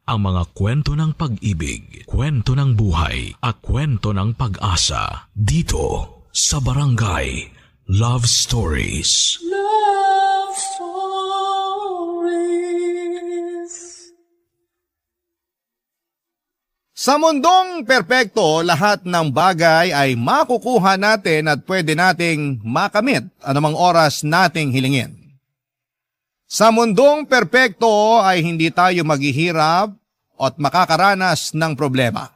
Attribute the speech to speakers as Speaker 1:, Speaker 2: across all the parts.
Speaker 1: ang mga kwento ng pag-ibig, kwento ng buhay, at kwento ng pag-asa dito sa Barangay Love Stories.
Speaker 2: Love Stories.
Speaker 3: Sa mundong perpekto, lahat ng bagay ay makukuha natin at pwede nating makamit anumang oras nating hilingin. Sa mundong perpekto ay hindi tayo maghihirap at makakaranas ng problema.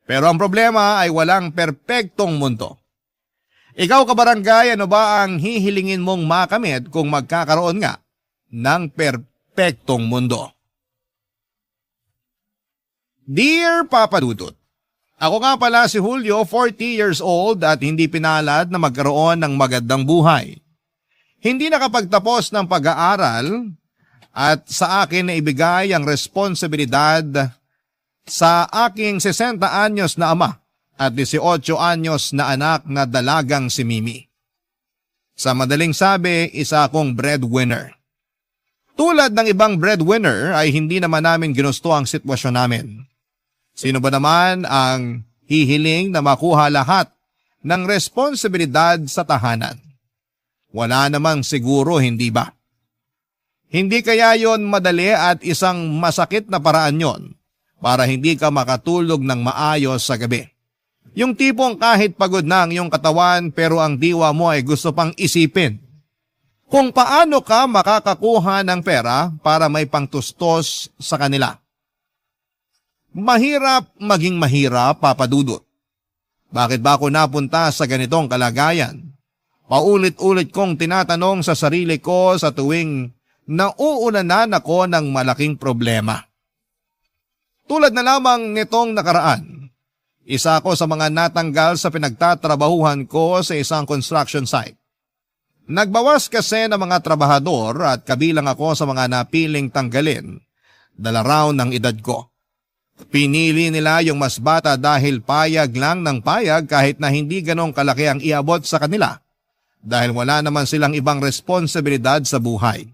Speaker 3: Pero ang problema ay walang perpektong mundo. Ikaw kabarangay, ano ba ang hihilingin mong makamit kung magkakaroon nga ng perpektong mundo? Dear Papa Dudut, ako nga pala si Julio, 40 years old at hindi pinalad na magkaroon ng magandang buhay. Hindi nakapagtapos ng pag-aaral at sa akin na ibigay ang responsibilidad sa aking 60 anyos na ama at 18 anyos na anak na dalagang si Mimi. Sa madaling sabi, isa akong breadwinner. Tulad ng ibang breadwinner ay hindi naman namin ginusto ang sitwasyon namin. Sino ba naman ang hihiling na makuha lahat ng responsibilidad sa tahanan? Wala namang siguro, hindi ba? Hindi kaya yon madali at isang masakit na paraan yon para hindi ka makatulog ng maayos sa gabi. Yung tipong kahit pagod na ang iyong katawan pero ang diwa mo ay gusto pang isipin kung paano ka makakakuha ng pera para may pangtustos sa kanila. Mahirap maging mahirap, Papa Dudut. Bakit ba ako napunta sa ganitong kalagayan? Paulit-ulit kong tinatanong sa sarili ko sa tuwing nauunanan ako ng malaking problema. Tulad na lamang nitong nakaraan, isa ako sa mga natanggal sa pinagtatrabahuhan ko sa isang construction site. Nagbawas kasi ng mga trabahador at kabilang ako sa mga napiling tanggalin, dalaraw ng edad ko. Pinili nila yung mas bata dahil payag lang ng payag kahit na hindi ganong kalaki ang iabot sa kanila. Dahil wala naman silang ibang responsibilidad sa buhay.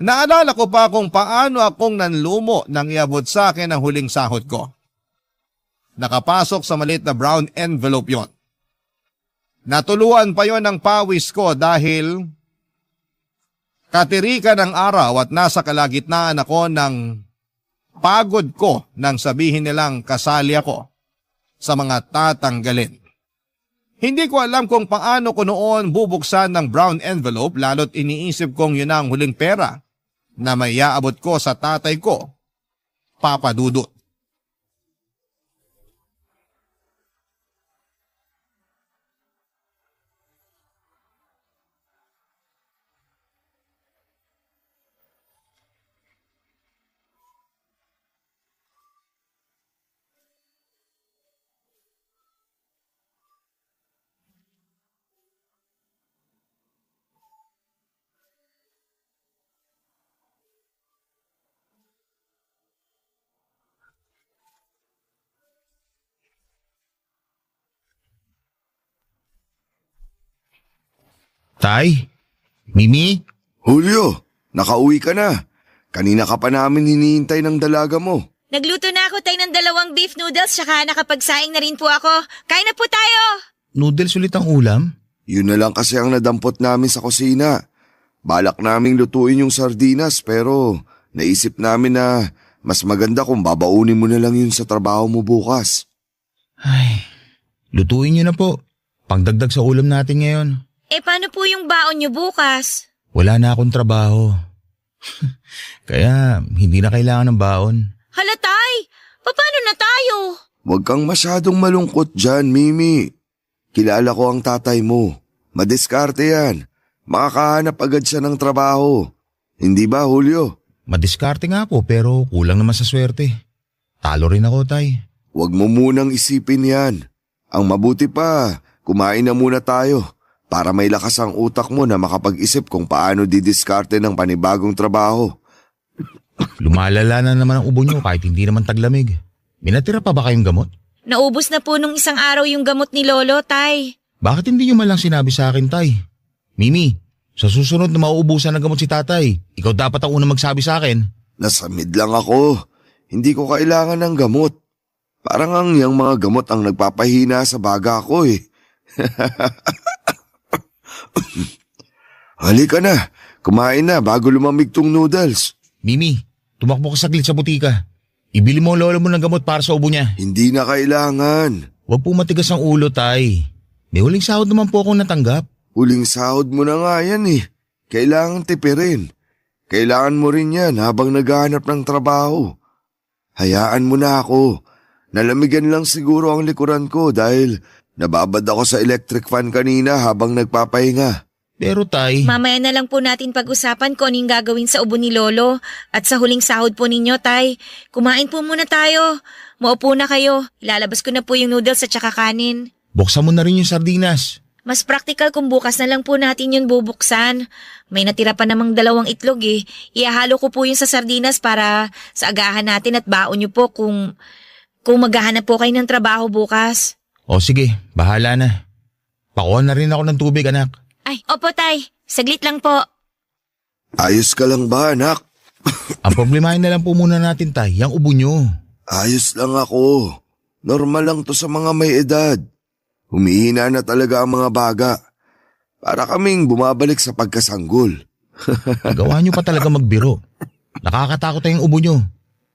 Speaker 3: Naalala ko pa kung paano akong nanlumo nang iabot sa akin ang huling sahod ko. Nakapasok sa maliit na brown envelope yon. Natuluan pa yon ng pawis ko dahil katirikan ng araw at nasa kalagitnaan ako ng pagod ko nang sabihin nilang kasali ako sa mga tatanggalin. Hindi ko alam kung paano ko noon bubuksan ng brown envelope lalo't iniisip kong yun ang huling pera na may iaabot ko sa tatay ko, Papa Dudut.
Speaker 4: Tay? Mimi?
Speaker 5: Julio, nakauwi ka na. Kanina ka pa namin hinihintay ng dalaga mo.
Speaker 6: Nagluto na ako tayo ng 2 beef noodles tsaka nakapagsaing na rin po ako. Kain na po tayo!
Speaker 4: Noodles ulit ang ulam?
Speaker 5: Yun na lang kasi ang nadampot namin sa kusina. Balak naming lutuin yung sardinas pero naisip namin na mas maganda kung babaunin mo na lang yun sa trabaho mo bukas.
Speaker 4: Ay, lutuin niyo na po. Pangdagdag sa ulam natin ngayon.
Speaker 6: Paano po yung baon nyo bukas?
Speaker 4: Wala na akong trabaho. Kaya hindi na kailangan ng baon.
Speaker 6: Hala tay, paano na tayo?
Speaker 5: Huwag kang masyadong malungkot dyan, Mimi. Kilala ko ang tatay mo. Madiskarte yan. Makakahanap agad siya ng trabaho. Hindi ba, Julio?
Speaker 4: Madiskarte nga po pero kulang naman sa swerte. Talo rin ako, tay.
Speaker 5: Huwag mo munang isipin yan. Ang mabuti pa, kumain na muna tayo para may lakas ang utak mo na makapag-isip kung paano didiskarte ng panibagong trabaho.
Speaker 4: Lumalala na naman ang ubo niyo kahit hindi naman taglamig. May natira pa ba kayong gamot?
Speaker 6: Naubos na po nung isang araw yung gamot ni Lolo, tay.
Speaker 4: Bakit hindi niyo man lang sinabi sa akin, tay? Mimi, sa susunod na mauubusan ng gamot si tatay, ikaw dapat ang unang magsabi sa akin.
Speaker 5: Nasamid lang ako. Hindi ko kailangan ng gamot. Parang ang yung mga gamot ang nagpapahina sa baga ko eh. Halika na, kumain na bago lumamig tong noodles.
Speaker 4: Mimi, tumakbo ka saglit sa butika. Ibili mo ang lolo mo ng gamot para sa ubo niya.
Speaker 5: Hindi na kailangan.
Speaker 4: Huwag po matigas ang ulo, tay. May huling sahod naman po akong natanggap.
Speaker 5: Huling sahod mo na nga yan eh. Kailangan tipirin. Kailangan mo rin yan habang naghahanap ng trabaho. Hayaan mo na ako. Nalamigan lang siguro ang likuran ko dahil nababad ako sa electric fan kanina habang nagpapahinga.
Speaker 4: Pero tay,
Speaker 6: Mamaya na lang po natin pag-usapan kung anong gagawin sa ubo ni Lolo at sa huling sahod po ninyo, Tay. Kumain po muna tayo. Maupo na kayo. Ilalabas ko na po yung noodles at saka kanin.
Speaker 4: buksan mo na rin yung sardinas.
Speaker 6: Mas practical kung bukas na lang po natin yun bubuksan. May natira pa namang 2 itlog eh. Ihahalo ko po yun sa sardinas para sa agahan natin at baon nyo po kung maghahanap po kayo ng trabaho bukas.
Speaker 4: O sige, bahala na. Pakuha na rin ako ng tubig, anak.
Speaker 6: Ay, opo Tay. Saglit lang po.
Speaker 5: Ayos ka lang ba, anak?
Speaker 4: Ang problemahin na lang po muna natin, tay, yung ubo nyo.
Speaker 5: Ayos lang ako. Normal lang to sa mga may edad. Humihina na talaga ang mga baga. Para kaming bumabalik sa pagkasanggol.
Speaker 4: Gawa nyo pa talaga magbiro. Nakakatakot yung ubo nyo.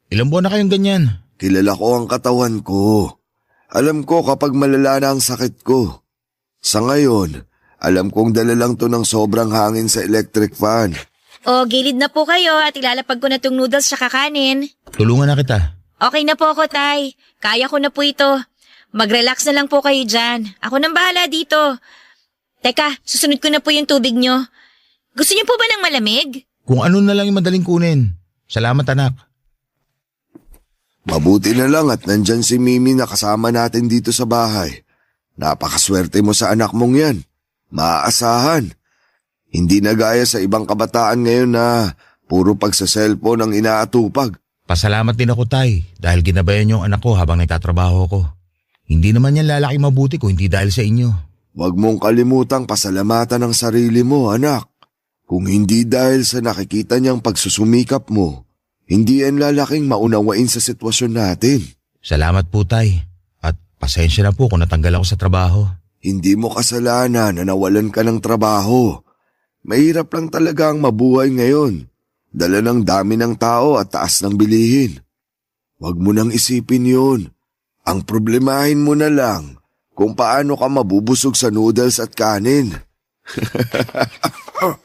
Speaker 4: Ilang buwan na kayong ganyan?
Speaker 5: Kilala ko ang katawan ko. Alam ko kapag malala na ang sakit ko. Sa ngayon, alam kong dala lang to ng sobrang hangin sa electric fan.
Speaker 6: O, gilid na po kayo at ilalapag ko na tong noodles sa kakanin.
Speaker 4: Tulungan na kita.
Speaker 6: Okay na po ako, Tay. Kaya ko na po ito. Mag-relax na lang po kayo dyan. Ako nang bahala dito. Teka, susunod ko na po yung tubig nyo. Gusto niyo po ba ng malamig?
Speaker 4: Kung ano na lang yung madaling kunin. Salamat, anak.
Speaker 5: Mabuti na lang at nandyan si Mimi na kasama natin dito sa bahay. Napakaswerte mo sa anak mong yan. Maaasahan. Hindi na gaya sa ibang kabataan ngayon na puro pagsa-cellphone ang inaatupag.
Speaker 4: Pasalamat din ako, tay, dahil ginabayan yung anak ko habang nagtatrabaho ko. Hindi naman yan lalaki mabuti kung hindi dahil sa inyo.
Speaker 5: Huwag mong kalimutang pasalamatan ang sarili mo, anak. Kung hindi dahil sa nakikita niyang pagsusumikap mo, hindi yan lalaking maunawain sa sitwasyon natin.
Speaker 4: Salamat po, tay. At pasensya na po kung natanggal ako sa trabaho.
Speaker 5: Hindi mo kasalanan na nawalan ka ng trabaho. Mahirap lang talaga ang mabuhay ngayon. Dala ng dami ng tao at taas ng bilihin. Huwag mo nang isipin yun. Ang problemahin mo na lang kung paano ka mabubusog sa noodles at kanin.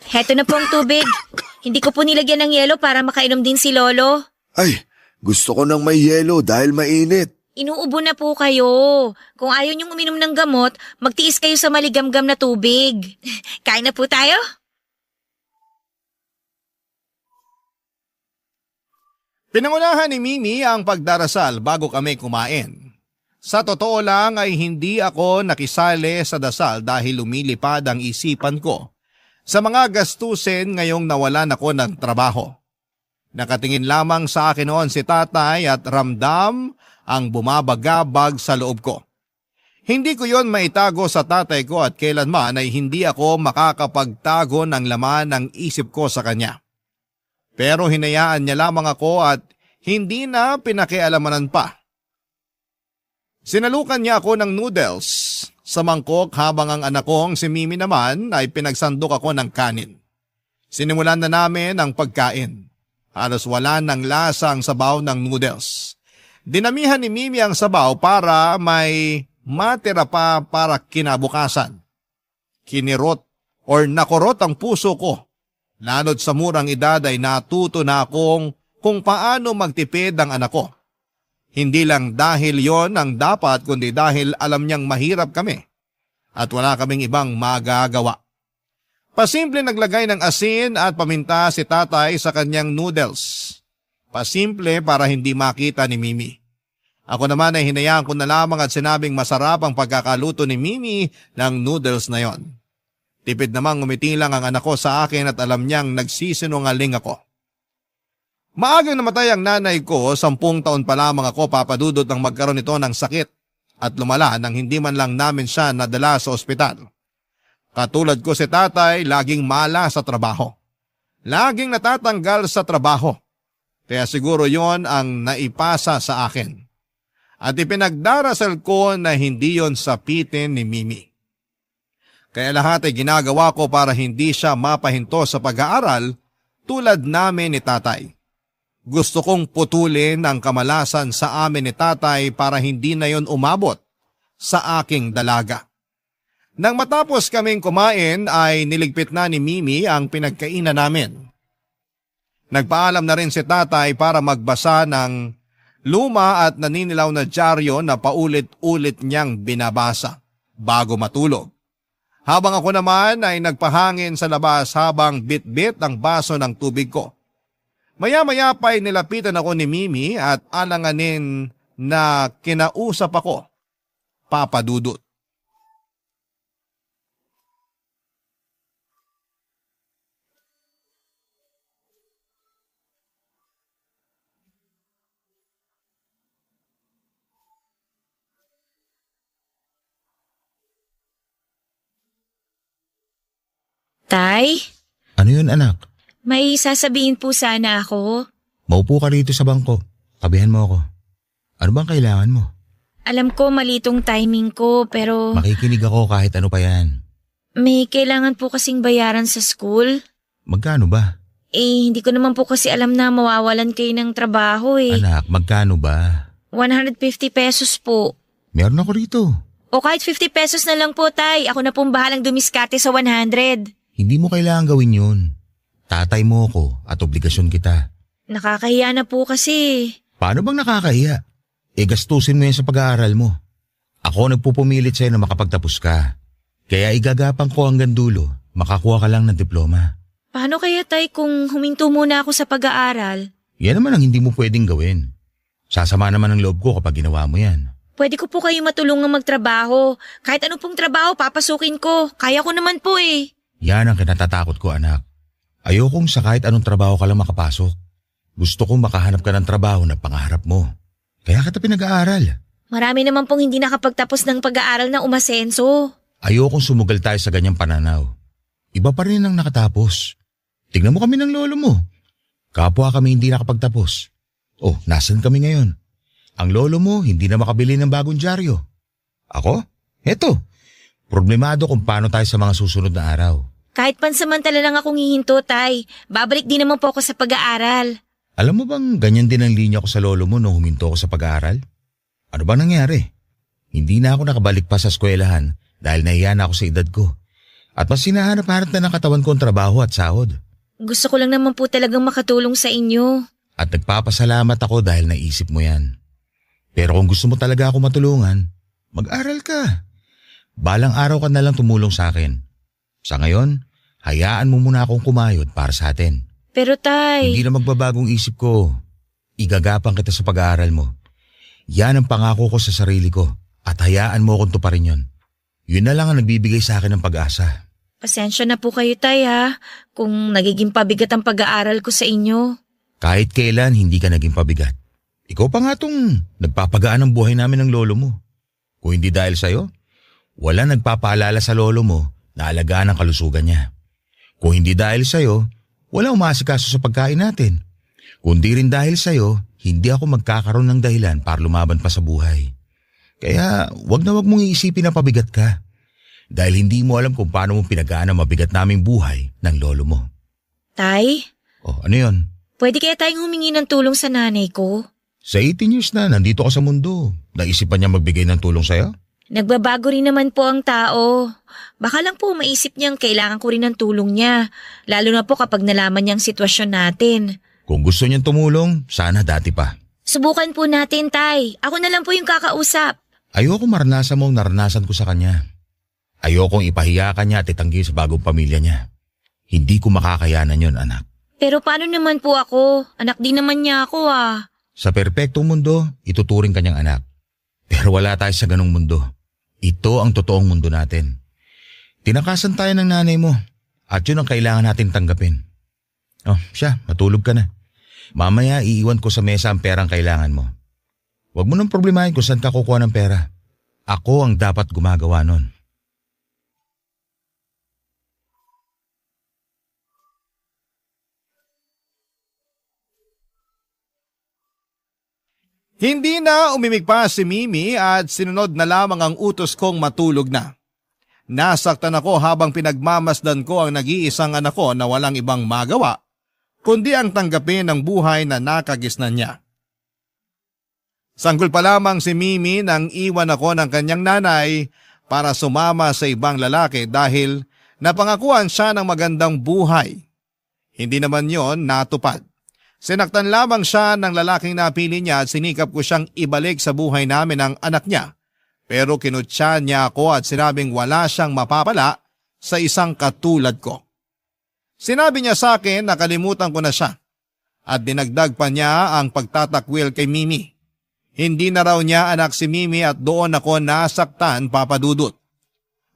Speaker 6: Heto na po ang tubig. Hindi ko po nilagyan ng yelo para makainom din si Lolo.
Speaker 5: Ay, gusto ko ng may yelo dahil mainit.
Speaker 6: Inuubo na po kayo. Kung ayaw niyong uminom ng gamot, magtiis kayo sa maligamgam na tubig. Kain na po tayo?
Speaker 3: Pinangunahan ni Mimi ang pagdarasal bago kami kumain. Sa totoo lang ay hindi ako nakisali sa dasal dahil lumilipad ang isipan ko sa mga gastusin ngayong nawalan ako ng trabaho. Nakatingin lamang sa akin noon si tatay at ramdam ang bumabagabag sa loob ko. Hindi ko yon maitago sa tatay ko at kailanman ay hindi ako makakapagtago ng laman ng isip ko sa kanya. Pero hinayaan niya lamang ako at hindi na pinakialamanan pa. Sinalukan niya ako ng noodles sa mangkok habang ang anak kong si Mimi naman ay pinagsandok ako ng kanin. Sinimulan na namin ang pagkain. Halos wala ng lasa ang sabaw ng noodles. Dinamihan ni Mimi ang sabaw para may matira pa para kinabukasan. Kinirot or nakurot ang puso ko. Lanod sa murang edad ay natuto na akong kung paano magtipid ang anak ko. Hindi lang dahil yon ang dapat kundi dahil alam niyang mahirap kami at wala kaming ibang magagawa. Pasimple naglagay ng asin at paminta si tatay sa kanyang noodles. Pasimple para hindi makita ni Mimi. Ako naman ay hinayaan ko na lamang at sinabing masarap ang pagkakaluto ni Mimi ng noodles na yon. Tipid namang ngumiti lang ang anak ko sa akin at alam niyang nagsisinungaling ako. Maagang namatay ang nanay ko, 10 taon pa lamang ako papadudot nang magkaroon ito ng sakit at lumala nang hindi man lang namin siya nadala sa ospital. Katulad ko si tatay, laging mala sa trabaho. Laging natatanggal sa trabaho. Kaya siguro yon ang naipasa sa akin. At ipinagdarasal ko na hindi yon sapitin ni Mimi. Kaya lahat ay ginagawa ko para hindi siya mapahinto sa pag-aaral tulad namin ni tatay. Gusto kong putulin ang kamalasan sa amin ni tatay para hindi na yon umabot sa aking dalaga. Nang matapos kaming kumain ay niligpit na ni Mimi ang pinagkainan namin. Nagpaalam na rin si tatay para magbasa ng luma at naninilaw na dyaryo na paulit-ulit niyang binabasa bago matulog. Habang ako naman ay nagpahangin sa labas habang bit-bit ang baso ng tubig ko. Maya-maya pa ay nilapitan ako ni Mimi at alanganin na kinausap ako, Papa Dudut.
Speaker 6: Tay,
Speaker 4: Ano yun anak?
Speaker 6: may sasabihin po sana ako.
Speaker 4: Maupo ka rito sa bangko. Tabihan mo ako. Ano bang kailangan mo?
Speaker 6: Alam ko malitong timing ko pero
Speaker 4: Makikinig ako kahit ano pa yan.
Speaker 6: may kailangan po kasing bayaran sa school.
Speaker 4: Magkano ba?
Speaker 6: Hindi ko naman po kasi alam na mawawalan kayo ng trabaho
Speaker 4: Anak, magkano ba?
Speaker 6: 150 pesos po.
Speaker 4: Meron ako rito.
Speaker 6: O kahit 50 pesos na lang po, Tay. Ako na pong bahalang dumiskarte sa 100.
Speaker 4: Hindi mo kailangan gawin yun. Tatay mo ko at obligasyon kita.
Speaker 6: Nakakahiya na po kasi.
Speaker 4: Paano bang nakakahiya? Gastusin mo yan sa pag-aaral mo. Ako nagpupumilit sa'yo na makapagtapos ka. Kaya igagapang ko hanggang dulo, makakuha ka lang ng diploma.
Speaker 6: Paano kaya, Tay, kung huminto muna ako sa pag-aaral?
Speaker 4: Yan naman ang hindi mo pwedeng gawin. Sasama naman ang loob ko kapag ginawa mo yan.
Speaker 6: Pwede ko po kayo matulungan magtrabaho. Kahit ano pong trabaho, papasukin ko. Kaya ko naman po
Speaker 4: Yan ang kinatatakot ko, anak. Ayokong sa kahit anong trabaho ka lang makapasok. Gusto kong makahanap ka ng trabaho na pangarap mo. Kaya kita pinag-aaral.
Speaker 6: Marami naman pong hindi nakapagtapos ng pag-aaral na umasenso.
Speaker 4: Ayokong sumugal tayo sa ganyang pananaw. Iba pa rin ang nakatapos. Tignan mo kami ng lolo mo. Kapwa kami hindi nakapagtapos. Oh, nasan kami ngayon? Ang lolo mo hindi na makabili ng bagong dyaryo. Ako? Eto. Problemado kung paano tayo sa mga susunod na araw.
Speaker 6: Kahit pansamantala lang akong hihinto, Tay. Babalik din naman po ako sa pag-aaral.
Speaker 4: Alam mo bang ganyan din ang linya ko sa lolo mo nung huminto ako sa pag-aaral? Ano ba nangyari? Hindi na ako nakabalik pa sa eskwelahan dahil nahiya na ako sa edad ko. At mas sinahanap-hanap na ng katawan ko ang trabaho at sahod.
Speaker 6: Gusto ko lang naman po talagang makatulong sa inyo.
Speaker 4: At nagpapasalamat ako dahil naisip mo yan. Pero kung gusto mo talaga ako matulungan, mag-aral ka. Balang araw ka na lang tumulong sa akin. Sa ngayon, hayaan mo muna akong kumayod para sa atin.
Speaker 6: Pero Tay…
Speaker 4: Hindi na magbabagong isip ko. Igagapang kita sa pag-aaral mo. Yan ang pangako ko sa sarili ko at hayaan mo akong tuparin yon. Yun na lang ang nagbibigay sa akin ng pag-asa.
Speaker 6: Pasensya na po kayo, Tay, ha, kung nagiging pabigat ang pag-aaral ko sa inyo.
Speaker 4: Kahit kailan hindi ka naging pabigat. Ikaw pa nga tong nagpapagaan ng buhay namin ng lolo mo. Kung hindi dahil sa'yo, wala nagpapaalala sa lolo mo na alagaan ang kalusugan niya. Kung hindi dahil sa'yo, wala umaasikaso sa pagkain natin. Kung di rin dahil sa'yo, hindi ako magkakaroon ng dahilan para lumaban pa sa buhay. Kaya wag na wag mong iisipin na pabigat ka. Dahil hindi mo alam kung paano mo pinagaan ang mabigat naming buhay ng lolo mo.
Speaker 6: Tay,
Speaker 4: Oh, ano yon?
Speaker 6: pwede kaya tayong humingi ng tulong sa nanay ko?
Speaker 4: Sa 18 years na nandito ka sa mundo, naisipan niya magbigay ng tulong sa'yo?
Speaker 6: Nagbabago rin naman po ang tao. Baka lang po maisip niyang kailangan ko rin ng tulong niya. Lalo na po kapag nalaman niya ang sitwasyon natin.
Speaker 4: Kung gusto niyang tumulong, sana dati pa.
Speaker 6: Subukan po natin, Tay. Ako na lang po yung kakausap.
Speaker 4: Ayoko maranasan mo ang naranasan ko sa kanya. Ayokong ipahiya ka niya at itanggi sa bagong pamilya niya. Hindi ko makakayanan yon, anak.
Speaker 6: Pero paano naman po ako? Anak din naman niya ako
Speaker 4: Sa perpektong mundo, ituturing kanyang anak. Pero wala tayo sa ganong mundo. Ito ang totoong mundo natin. Tinakasan tayo ng nanay mo at yun ang kailangan natin tanggapin. Oh, siya, matulog ka na. Mamaya iiwan ko sa mesa ang perang kailangan mo. Huwag mo nang problemahin kung saan ka kukuha ng pera. Ako ang dapat gumagawa nun.
Speaker 3: Hindi na umimik pa si Mimi at sinunod na lamang ang utos kong matulog na. Nasaktan ako habang pinagmamasdan ko ang nag-iisang anak ko na walang ibang magawa, kundi ang tanggapin ng buhay na nakagisnan niya. Sanggol pa lamang si Mimi nang iwan ako ng kanyang nanay para sumama sa ibang lalaki dahil napangakuan siya ng magandang buhay. Hindi naman yon natupad. Sinaktan lamang siya ng lalaking napili niya at sinikap ko siyang ibalik sa buhay namin ang anak niya. Pero kinutya niya ako at sinabing wala siyang mapapala sa isang katulad ko. Sinabi niya sa akin na kalimutan ko na siya at dinagdag pa niya ang pagtatakwil kay Mimi. Hindi na raw niya anak si Mimi at doon ako nasaktan, Papa Dudut.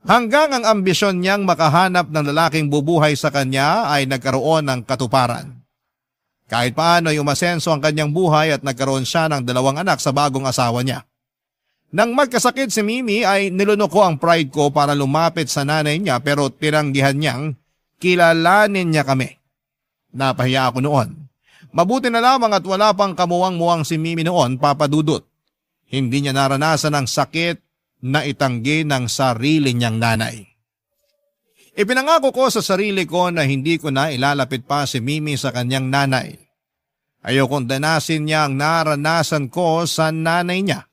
Speaker 3: Hanggang ang ambisyon niyang makahanap ng lalaking bubuhay sa kanya ay nagkaroon ng katuparan. Kahit paano ay umasenso ang kanyang buhay at nagkaroon siya ng 2 anak sa bagong asawa niya. Nang magkasakit si Mimi ay nilunok ko ang pride ko para lumapit sa nanay niya pero tinanggihan niyang kilalanin niya kami. Napahiya ako noon. Mabuti na lamang at wala pang kamuwang-muwang si Mimi noon, Papa Dudut. Hindi niya naranasan ang sakit na itanggi ng sarili niyang nanay. Ipinangako ko sa sarili ko na hindi ko na ilalapit pa si Mimi sa kanyang nanay. Ayokong danasin niya ang naranasan ko sa nanay niya.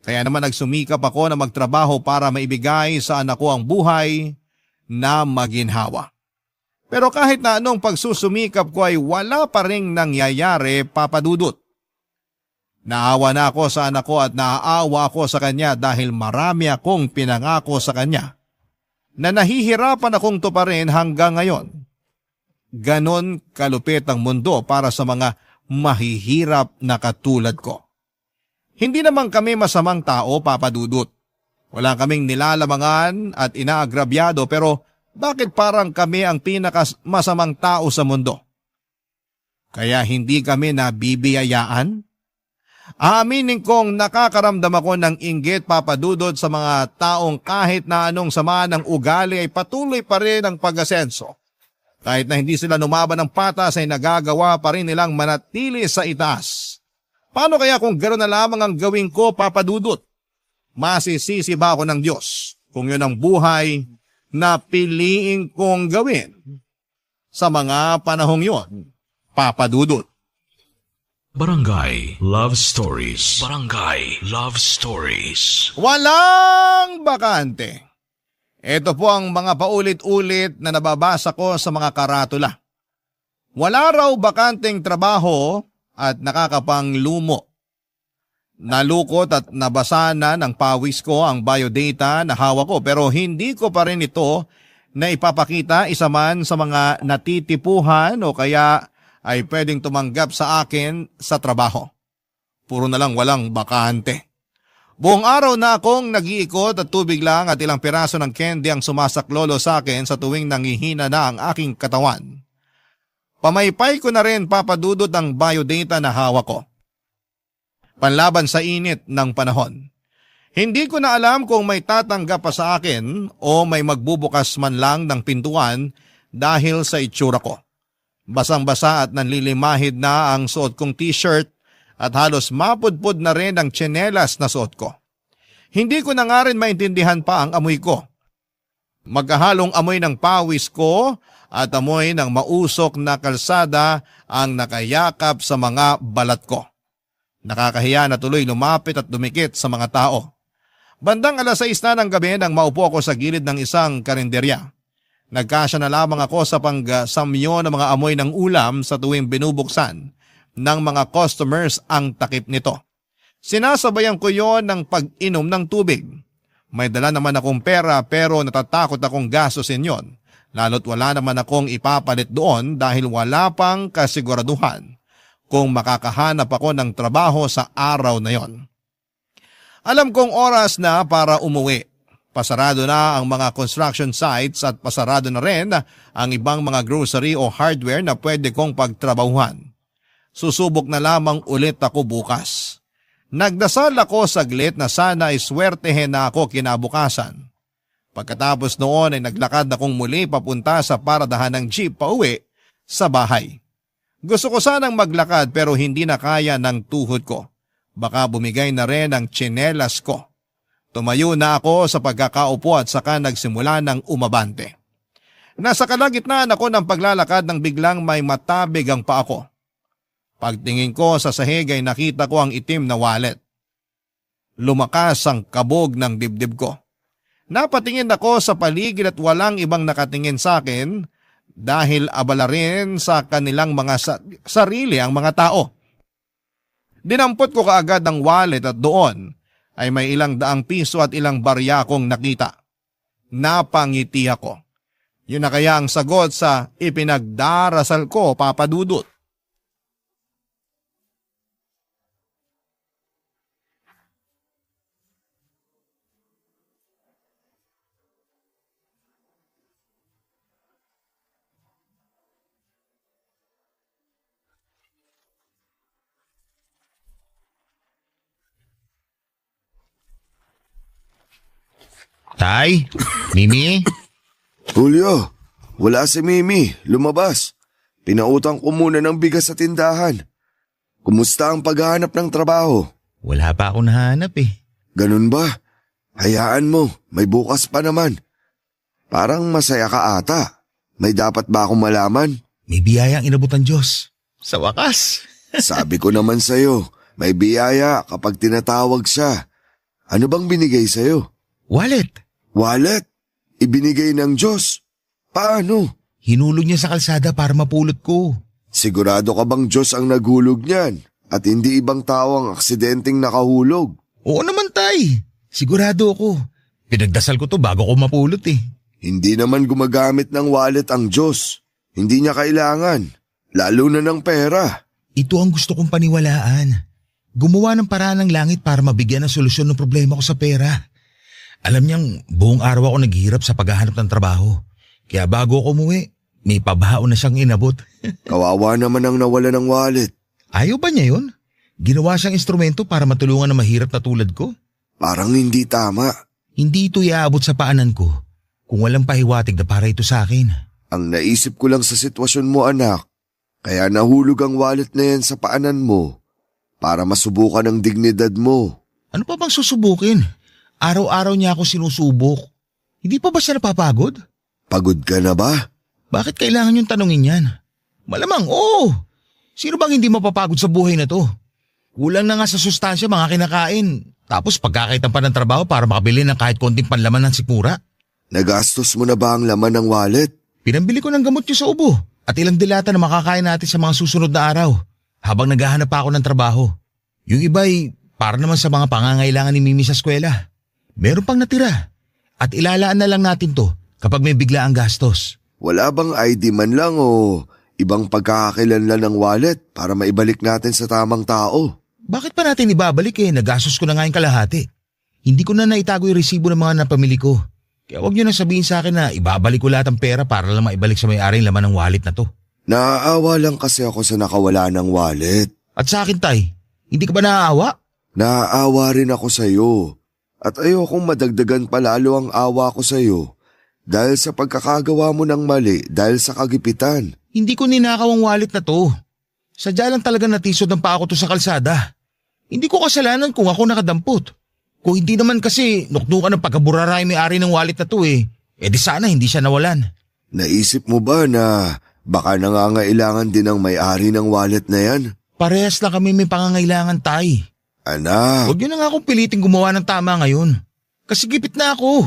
Speaker 3: Kaya naman nagsumikap ako na magtrabaho para maibigay sa anak ko ang buhay na maginhawa. Pero kahit na anong pagsusumikap ko ay wala pa ring nangyayari, Papa Dudut. Naawa na ako sa anak ko at naaawa ako sa kanya dahil marami akong pinangako sa kanya na nahihirapan akong tuparin hanggang ngayon. Ganon kalupit ang mundo para sa mga mahihirap na katulad ko. Hindi naman kami masamang tao, Papa Dudut. Wala kaming nilalamangan at inaagrabyado pero bakit parang kami ang pinakamasamang tao sa mundo? Kaya hindi kami nabibiyayaan? Aaminin kong nakakaramdam ako ng inggit, Papa Dudut, sa mga taong kahit na anong sama ng ugali ay patuloy pa rin ang pag-asenso. Kahit na hindi sila numaban ng patas ay nagagawa pa rin nilang manatili sa itaas. Paano kaya kung gano'n na lamang ang gawin ko, Papa Dudut? Masisisi ba ako ng Diyos kung yun ang buhay na piliin kong gawin sa mga panahong yon, Papa Dudut?
Speaker 1: Barangay Love Stories. Barangay Love Stories.
Speaker 3: Walang bakante. Ito po ang mga paulit-ulit na nababasa ko sa mga karatula. Wala raw bakanteng trabaho at nakakapanglumo. Nalukot at nabasa na ng pawis ko ang biodata na hawak ko pero hindi ko pa rin ito na ipapakita isa man sa mga natitipuhan o kaya ay pwedeng tumanggap sa akin sa trabaho. Puro na lang walang bakante. Buong araw na akong nag-iikot at tubig lang at ilang piraso ng candy ang sumasaklolo sa akin sa tuwing nangihina na ang aking katawan. Pamaypay ko na rin, Papa Dudut, ang biodata na hawak ko. Panlaban sa init ng panahon. Hindi ko na alam kung may tatanggap pa sa akin o may magbubukas man lang ng pintuan dahil sa itsura ko. Basang-basa at nanlilimahid na ang suot kong t-shirt at halos mapudpud na rin ang tsinelas na suot ko. Hindi ko na nga rin maintindihan pa ang amoy ko. Magkahalong amoy ng pawis ko at amoy ng mausok na kalsada ang nakayakap sa mga balat ko. Nakakahiya na tuloy lumapit at dumikit sa mga tao. Bandang 6:00 na ng gabi nang maupo ako sa gilid ng isang karinderya. Nagkasya na lamang ako sa pangsamyo ng mga amoy ng ulam sa tuwing binubuksan ng mga customers ang takip nito. Sinasabayan ko yon ng pag-inom ng tubig. May dala naman akong pera pero natatakot akong gastusin yon. Lalo't wala naman akong ipapalit doon dahil wala pang kasiguraduhan kung makakahanap ako ng trabaho sa araw na yon. Alam kong oras na para umuwi. Pasarado na ang mga construction sites at pasarado na rin ang ibang mga grocery o hardware na pwede kong pagtrabahuhan. Susubok na lamang ulit ako bukas. Nagdasal ako saglit na sana ay swertehin na ako kinabukasan. Pagkatapos noon ay naglakad akong muli papunta sa paradahan ng jeep pauwi sa bahay. Gusto ko sanang maglakad pero hindi na kaya ng tuhod ko. Baka bumigay na rin ang tsinelas ko. Tumayo na ako sa pagkakaupo at saka nagsimula ng umabante. Nasa kalagitnaan ako ng paglalakad nang biglang may matabig ang paa ko. Pagtingin ko sa sahig ay nakita ko ang itim na wallet. Lumakas ang kabog ng dibdib ko. Napatingin ako sa paligid at walang ibang nakatingin sa akin dahil abala rin sa kanilang mga sarili ang mga tao. Dinampot ko kaagad ang wallet at doon ay may ilang daang piso at ilang barya akong nakita. Napangiti ako. Yun na kaya ang sagot sa ipinagdarasal ko, Papa Dudut.
Speaker 4: Tay? Mimi?
Speaker 5: Julio, wala si Mimi. Lumabas. Pinautang ko muna ng bigas sa tindahan. Kumusta ang paghahanap ng trabaho?
Speaker 4: Wala pa ako nahanap eh.
Speaker 5: Ganun ba? Hayaan mo, may bukas pa naman. Parang masaya ka ata. May dapat ba akong malaman?
Speaker 4: May biyaya ang inabot ng Diyos. Sa wakas.
Speaker 5: Sabi ko naman sa'yo, may biyaya kapag tinatawag siya. Ano bang binigay sa'yo?
Speaker 4: Wallet.
Speaker 5: Wallet? Ibinigay ng Diyos? Paano?
Speaker 4: Hinulog niya sa kalsada para mapulot ko.
Speaker 5: Sigurado ka bang Diyos ang naghulog niyan at hindi ibang tao ang aksidenteng nakahulog?
Speaker 4: Oo naman, tay. Sigurado ako. Pinagdasal ko to bago ko mapulot eh.
Speaker 5: Hindi naman gumagamit ng wallet ang Diyos. Hindi niya kailangan, lalo na ng pera.
Speaker 4: Ito ang gusto kong paniwalaan. Gumawa ng paraan ng langit para mabigyan ng solusyon ng problema ko sa pera. Alam niyang buong araw ako naghihirap sa paghahanap ng trabaho. Kaya bago ako umuwi, may pabaon na siyang inabot.
Speaker 5: Kawawa naman ang nawala ng wallet.
Speaker 4: Ayaw ba niya yun? Ginawa siyang instrumento para matulungan ng mahirap na tulad ko?
Speaker 5: Parang hindi tama.
Speaker 4: Hindi ito iaabot sa paanan ko kung walang pahiwatig na para ito sa akin.
Speaker 5: Ang naisip ko lang sa sitwasyon mo, anak. Kaya nahulog ang wallet na yan sa paanan mo para masubukan ang dignidad mo.
Speaker 4: Ano pa bang susubukin? Araw-araw niya ako sinusubok. Hindi pa ba siya napapagod?
Speaker 5: Pagod ka na ba?
Speaker 4: Bakit kailangan yung tanungin yan? Malamang, oo. Sino bang hindi mapapagod sa buhay na to? Kulang na nga sa sustansya mga kinakain. Tapos pagkakaitan pa ng trabaho para makabili ng kahit konting panlaman ng sikmura.
Speaker 5: Nagastos mo na ba ang laman ng wallet?
Speaker 4: Pinambili ko ng gamot niyo sa ubo at ilang dilata na makakain natin sa mga susunod na araw habang naghahanap pa ako ng trabaho. Yung iba'y para naman sa mga pangangailangan ni Mimi sa eskwela. Meron pang natira at ilalaan na lang natin to kapag may bigla ang gastos.
Speaker 5: Wala bang ID man lang o ibang pagkakakilanlan ng wallet para maibalik natin sa tamang tao?
Speaker 4: Bakit pa natin ibabalik eh? Nagastos ko na nga yung kalahati. Hindi ko na naitago yung resibo ng mga napamili ko. Kaya huwag niyo na sabihin sa akin na ibabalik ko lahat ng pera para lang maibalik sa may-ari laman ng wallet na to.
Speaker 5: Naaawa lang kasi ako sa nakawala ng wallet.
Speaker 4: At sa akin, tay, hindi ka ba naaawa?
Speaker 5: Naaawa rin ako sa iyo. At ayokong madagdagan pa lalo ang awa ko sa iyo dahil sa pagkakagawa mo ng mali dahil sa kagipitan.
Speaker 4: Hindi ko ninakaw ang wallet na to. Sadya lang talaga natisod ng paa ko to sa kalsada. Hindi ko kasalanan kung ako nakadampot. Kung hindi naman kasi nuknukan ng pagkaburara yung may-ari ng wallet na to eh. Eh di sana hindi siya nawalan.
Speaker 5: Naisip mo ba na baka nangangailangan din ang may-ari ng wallet na yan?
Speaker 4: Parehas lang kami may pangangailangan, tay.
Speaker 5: Anak.
Speaker 4: Huwag yun na nga akong piliting gumawa ng tama ngayon. Kasi gipit na ako.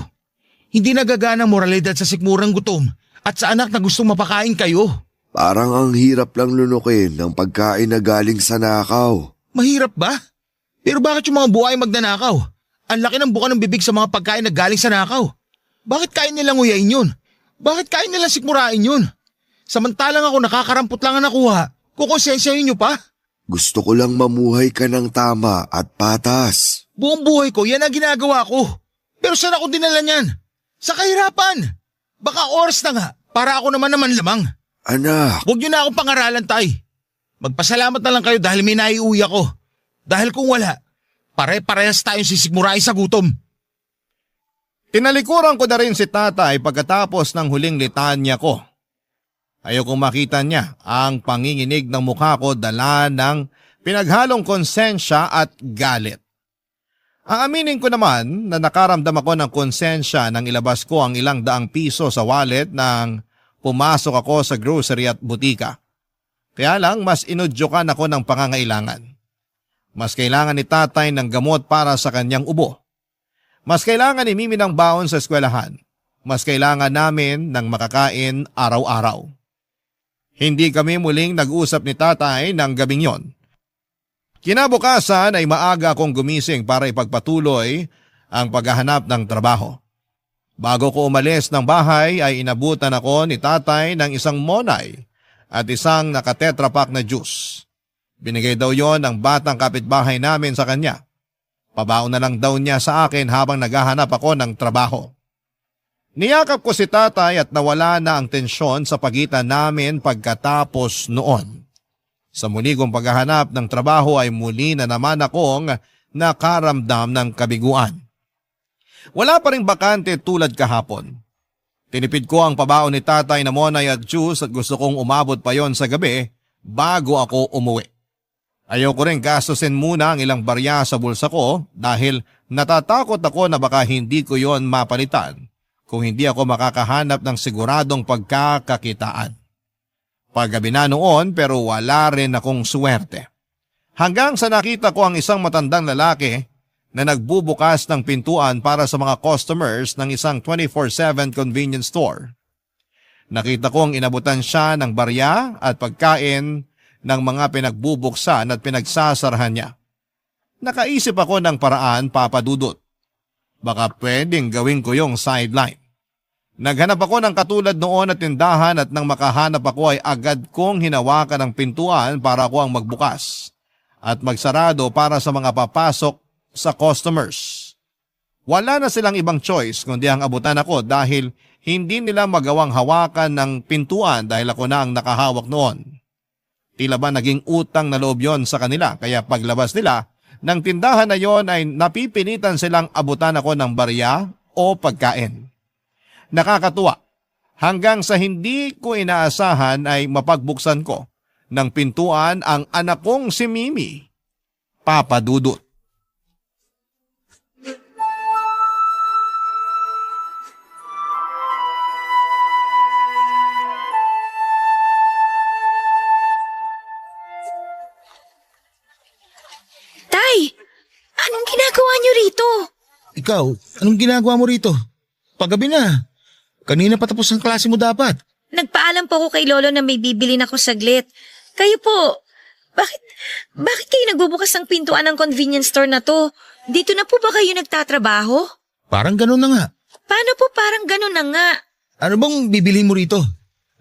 Speaker 4: Hindi nagagana ang moralidad sa sikmurang gutom at sa anak na gustong mapakain kayo.
Speaker 5: Parang ang hirap lang lunukin ng pagkain na galing sa nakaw.
Speaker 4: Mahirap ba? Pero bakit yung mga buhay magnanakaw? Ang laki ng buka ng bibig sa mga pagkain na galing sa nakaw. Bakit kain nilang uyain yun? Bakit kain nilang sikmurain yun? Samantalang ako nakakarampot lang ang nakuha, kukonsensyahin nyo pa?
Speaker 5: Gusto ko lang mamuhay ka ng tama at patas.
Speaker 4: Buong buhay ko, yan ang ginagawa ko. Pero saan ako dinala niyan? Sa kahirapan. Baka oras na nga, para ako naman lamang.
Speaker 5: Anak.
Speaker 4: Huwag niyo na akong pangaralan, tay. Magpasalamat na lang kayo dahil may naiuwi ako. Dahil kung wala, pare-parehas tayong sisigmurain sa gutom.
Speaker 3: Tinalikuran ko na rin si tatay pagkatapos ng huling litanya ko. Ayokong makita niya ang panginginig ng mukha ko dala ng pinaghalong konsensya at galit. Aaminin ko naman na nakaramdam ako ng konsensya nang ilabas ko ang ilang daang piso sa wallet nang pumasok ako sa grocery at butika. Kaya lang mas inudyokan ako ng pangangailangan. Mas kailangan ni tatay ng gamot para sa kanyang ubo. Mas kailangan ni Mimi ng baon sa eskwelahan. Mas kailangan namin ng makakain araw-araw. Hindi kami muling nag-usap ni tatay ng gabing yon. Kinabukasan ay maaga akong gumising para ipagpatuloy ang paghahanap ng trabaho. Bago ko umalis ng bahay ay inabutan ako ni tatay ng isang monay at isang nakatetrapak na juice. Binigay daw yon ng batang kapitbahay namin sa kanya. Pabaon na lang daw niya sa akin habang naghahanap ako ng trabaho. Niyakap ko si tatay at nawala na ang tensyon sa pagitan namin pagkatapos noon. Sa muli kong paghahanap ng trabaho ay muli na naman akong nakaramdam ng kabiguan. Wala pa ring bakante tulad kahapon. Tinipid ko ang pabaon ni tatay na monay at juice at gusto kong umabot pa yon sa gabi bago ako umuwi. Ayaw ko rin gastusin muna ang ilang barya sa bulsa ko dahil natatakot ako na baka hindi ko yon mapalitan kung hindi ako makakahanap ng siguradong pagkakakitaan. Paggabi na noon pero wala rin akong swerte. Hanggang sa nakita ko ang isang matandang lalaki na nagbubukas ng pintuan para sa mga customers ng isang 24/7 convenience store. Nakita kong inabutan siya ng barya at pagkain ng mga pinagbubuksan at pinagsasarahan niya. Nakaisip ako ng paraan, Papa Dudut. Baka pwedeng gawin ko yung sideline. Naghanap ako ng katulad noon na tindahan at nang makahanap ako ay agad kong hinawakan ang pintuan para ako ang magbukas at magsarado para sa mga papasok sa customers. Wala na silang ibang choice kundi ang abutan ako dahil hindi nila magawang hawakan ng pintuan dahil ako na ang nakahawak noon. Tila ba naging utang na loob yon sa kanila kaya paglabas nila ng tindahan na yon ay napipilitan silang abutan ako ng barya o pagkain. Nakakatuwa, hanggang sa hindi ko inaasahan ay mapagbuksan ko ng pintuan ang anak kong si Mimi, Papa Dudut.
Speaker 6: Tay, anong ginagawa niyo rito?
Speaker 4: Ikaw, anong ginagawa mo rito? Paggabi na. Kanina pa tapos ang klase mo dapat.
Speaker 6: Nagpaalam po ako kay Lolo na may bibilin ako saglit. Kayo po, bakit kayo nagbubukas ng pintuan ng convenience store na to? Dito na po ba kayo nagtatrabaho?
Speaker 4: Parang ganun na nga.
Speaker 6: Paano po parang ganun na nga?
Speaker 4: Ano bang bibilhin mo rito?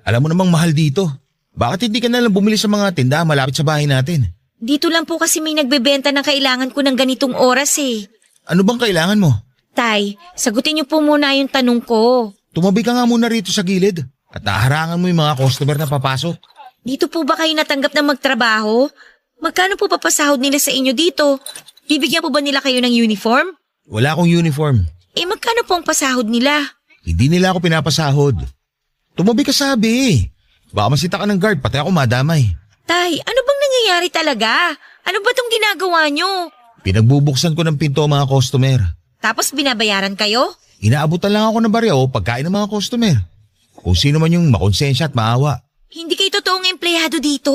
Speaker 4: Alam mo namang mahal dito. Bakit hindi ka na lang bumili sa mga tindahan malapit sa bahay natin?
Speaker 6: Dito lang po kasi may nagbebenta ng kailangan ko ng ganitong oras eh.
Speaker 4: Ano bang kailangan mo?
Speaker 6: Tay, sagutin niyo po muna yung tanong ko.
Speaker 4: Tumabi ka nga muna rito sa gilid at harangan mo yung mga customer na papasok.
Speaker 6: Dito po ba kayo natanggap ng magtrabaho? Magkano po papasahod nila sa inyo dito? Bibigyan po ba nila kayo ng uniform?
Speaker 4: Wala akong uniform.
Speaker 6: Magkano po ang pasahod nila?
Speaker 4: Hindi nila ako pinapasahod. Tumabi ka sabi. Baka masita ka ng guard pati ako madamay.
Speaker 6: Tay, ano bang nangyayari talaga? Ano ba tong ginagawa nyo?
Speaker 4: Pinagbubuksan ko ng pinto ang mga customer.
Speaker 6: Tapos binabayaran kayo?
Speaker 4: Inaabutan lang ako ng barya o pagkain ng mga customer. Kung sino man yung makonsensya at maawa.
Speaker 6: Hindi kayo totoong empleyado dito?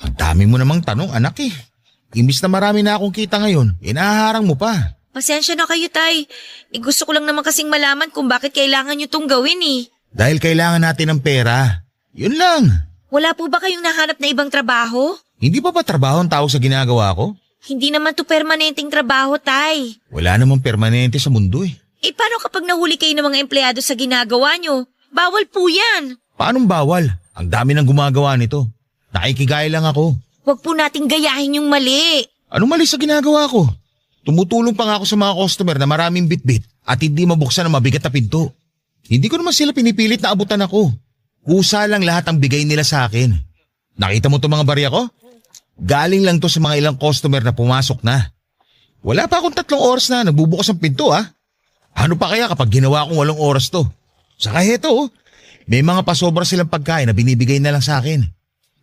Speaker 4: Ang dami mo namang tanong anak eh. Imbis na marami na akong kita ngayon, inaharang mo pa.
Speaker 6: Pasensya na kayo, Tay. Gusto ko lang naman kasing malaman kung bakit kailangan nyo tong gawin eh.
Speaker 4: Dahil kailangan natin ng pera. Yun lang.
Speaker 6: Wala po ba kayong nahanap na ibang trabaho?
Speaker 4: Hindi pa ba trabaho ang tawag sa ginagawa ko?
Speaker 6: Hindi naman to permanenteng trabaho, Tay.
Speaker 4: Wala namang permanente sa mundo eh.
Speaker 6: Paano kapag nahuli kayo ng mga empleyado sa ginagawa nyo? Bawal po yan.
Speaker 4: Paanong bawal? Ang dami nang gumagawa nito. Nakikigaya lang ako.
Speaker 6: Huwag po nating gayahin yung mali.
Speaker 4: Anong mali sa ginagawa ko? Tumutulong pa nga ako sa mga customer na maraming bitbit at hindi mabuksan ang mabigat na pinto. Hindi ko naman sila pinipilit na abutan ako. Kusa lang lahat ang bigay nila sa akin. Nakita mo itong mga barya ko? Galing lang to sa mga ilang customer na pumasok na. Wala pa akong 3 oras na nagbubukas ang pinto ah. Ano pa kaya kapag ginawa kong 8 oras to? Saka heto may mga pasobra silang pagkain na binibigay na lang sa akin.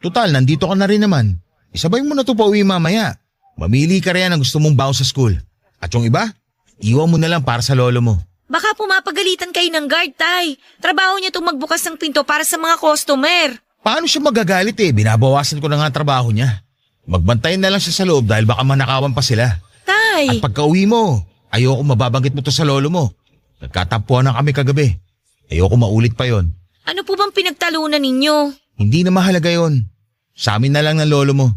Speaker 4: Total, nandito ka na rin naman. Isabay mo na to pa uwi mamaya. Mamili ka rin ang gusto mong baon sa school. At yung iba, iwan mo na lang para sa lolo mo.
Speaker 6: Baka pumapagalitan kayo ng guard, Tay. Trabaho niya itong magbukas ng pinto para sa mga customer.
Speaker 4: Paano siya magagalit eh? Binabawasan ko na nga ang trabaho niya. Magbantayan na lang siya sa loob dahil baka manakawan pa sila.
Speaker 6: Tay!
Speaker 4: At pagka uwi mo, ayoko mababanggit mo to sa lolo mo. Nagkatampuhan na kami kagabi. Ayoko maulit pa yon.
Speaker 6: Ano po bang pinagtalunan ninyo?
Speaker 4: Hindi na mahalaga yon. Sa amin na lang ng lolo mo.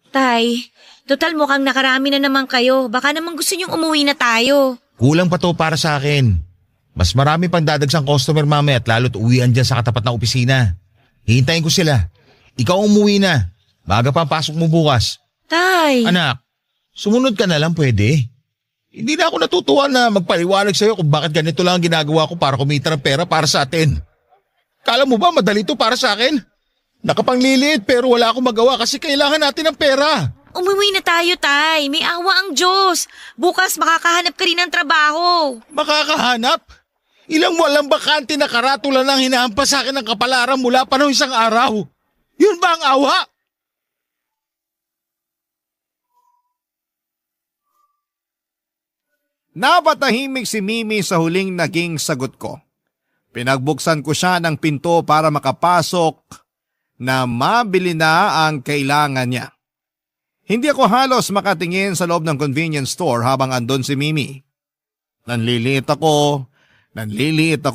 Speaker 6: Tay, total mukhang nakarami na naman kayo. Baka naman gusto niyong umuwi na tayo.
Speaker 4: Kulang pa to para sa akin. Mas marami pang dadagsang customer mamaya at lalo't uwian dyan sa katapat na opisina. Hihintayin ko sila. Ikaw umuwi na. Maaga pa ang pasok mo bukas.
Speaker 6: Tay!
Speaker 4: Anak, sumunod ka na lang pwede. Hindi na ako natutuwa na magpaliwanag sa'yo kung bakit ganito lang ang ginagawa ko para kumita ng pera para sa atin. Kala mo ba madali to para sa akin? Nakapangliliit pero wala akong magawa kasi kailangan natin ng pera.
Speaker 6: Umuwi na tayo, Tay. May awa ang Diyos. Bukas makakahanap ka rin ng trabaho.
Speaker 4: Makakahanap? Ilang walang bakante na karatula lang hinahampas sa akin ng kapalaran mula pa ng isang araw. Yun ba ang awa?
Speaker 3: Napatahimik si Mimi sa huling naging sagot ko. Pinagbuksan ko siya ng pinto para makapasok na mabili na ang kailangan niya. Hindi ako halos makatingin sa loob ng convenience store habang andon si Mimi. Nanliliit ako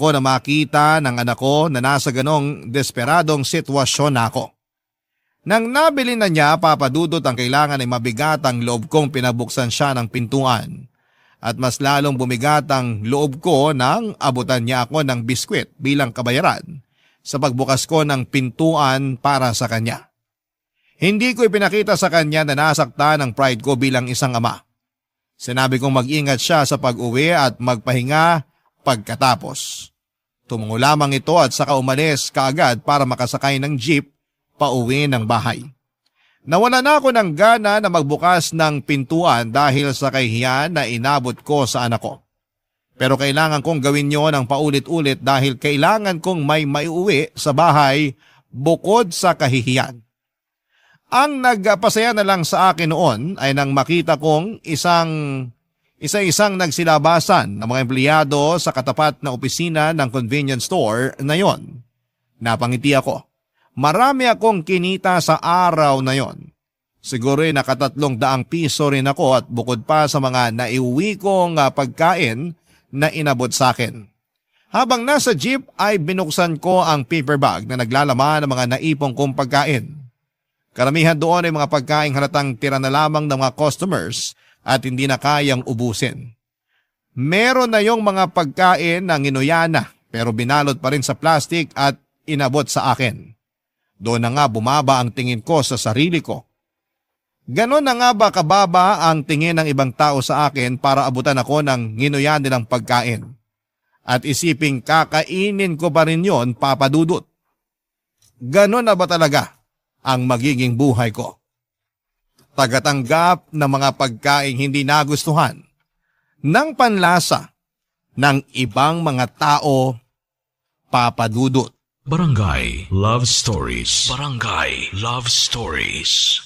Speaker 3: na makita ng anak ko na nasa ganong desperadong sitwasyon ako. Nang nabili na niya, papadudot ang kailangan ay mabigat ang loob kong pinabuksan siya ng pintuan. At mas lalong bumigat ang loob ko nang abutan niya ako ng biskwit bilang kabayaran sa pagbukas ko ng pintuan para sa kanya. Hindi ko ipinakita sa kanya na nasaktan ang pride ko bilang isang ama. Sinabi kong mag-ingat siya sa pag-uwi at magpahinga pagkatapos. Tumungo lamang ito at saka umalis kaagad para makasakay ng jeep pauwi ng bahay. Nawala na ako ng gana na magbukas ng pintuan dahil sa kahihiyan na inabot ko sa anak ko. Pero kailangan kong gawin yon ng paulit-ulit dahil kailangan kong may maiuwi sa bahay bukod sa kahihiyan. Ang nagpasaya na lang sa akin noon ay nang makita kong isa-isang nagsilabasan ng mga empleyado sa katapat na opisina ng convenience store na yon. Napangiti ako. Marami akong kinita sa araw na yon. Siguro ay ₱300 rin ako at bukod pa sa mga naiuwi kong pagkain na inabot sa akin. Habang nasa jeep ay binuksan ko ang paper bag na naglalaman ng mga naipong kong pagkain. Karamihan doon ay mga pagkain halatang tira na lamang ng mga customers at hindi na kayang ubusin. Meron na yung mga pagkain na nginuya na pero binalot pa rin sa plastic at inabot sa akin. Doon na nga bumaba ang tingin ko sa sarili ko. Ganon na nga ba kababa ang tingin ng ibang tao sa akin para abutan ako ng nginuya nilang pagkain? At isiping kakainin ko pa rin yon, papadudot. Ganon na ba talaga ang magiging buhay ko? Tagatanggap ng mga pagkain hindi nagustuhan ng panlasa ng ibang mga tao, papadudot.
Speaker 1: Barangay Love Stories. Barangay Love Stories.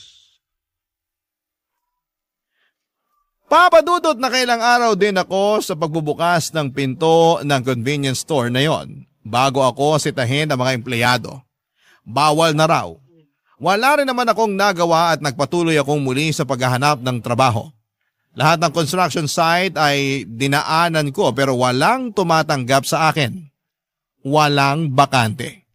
Speaker 3: Papadudot na kailang araw din ako sa pagbubukas ng pinto ng convenience store na yon bago ako sitahin ng mga empleyado. Bawal na raw. Wala rin naman akong nagawa at nagpatuloy akong muli sa paghahanap ng trabaho. Lahat ng construction site ay dinaanan ko pero walang tumatanggap sa akin. Walang bakante.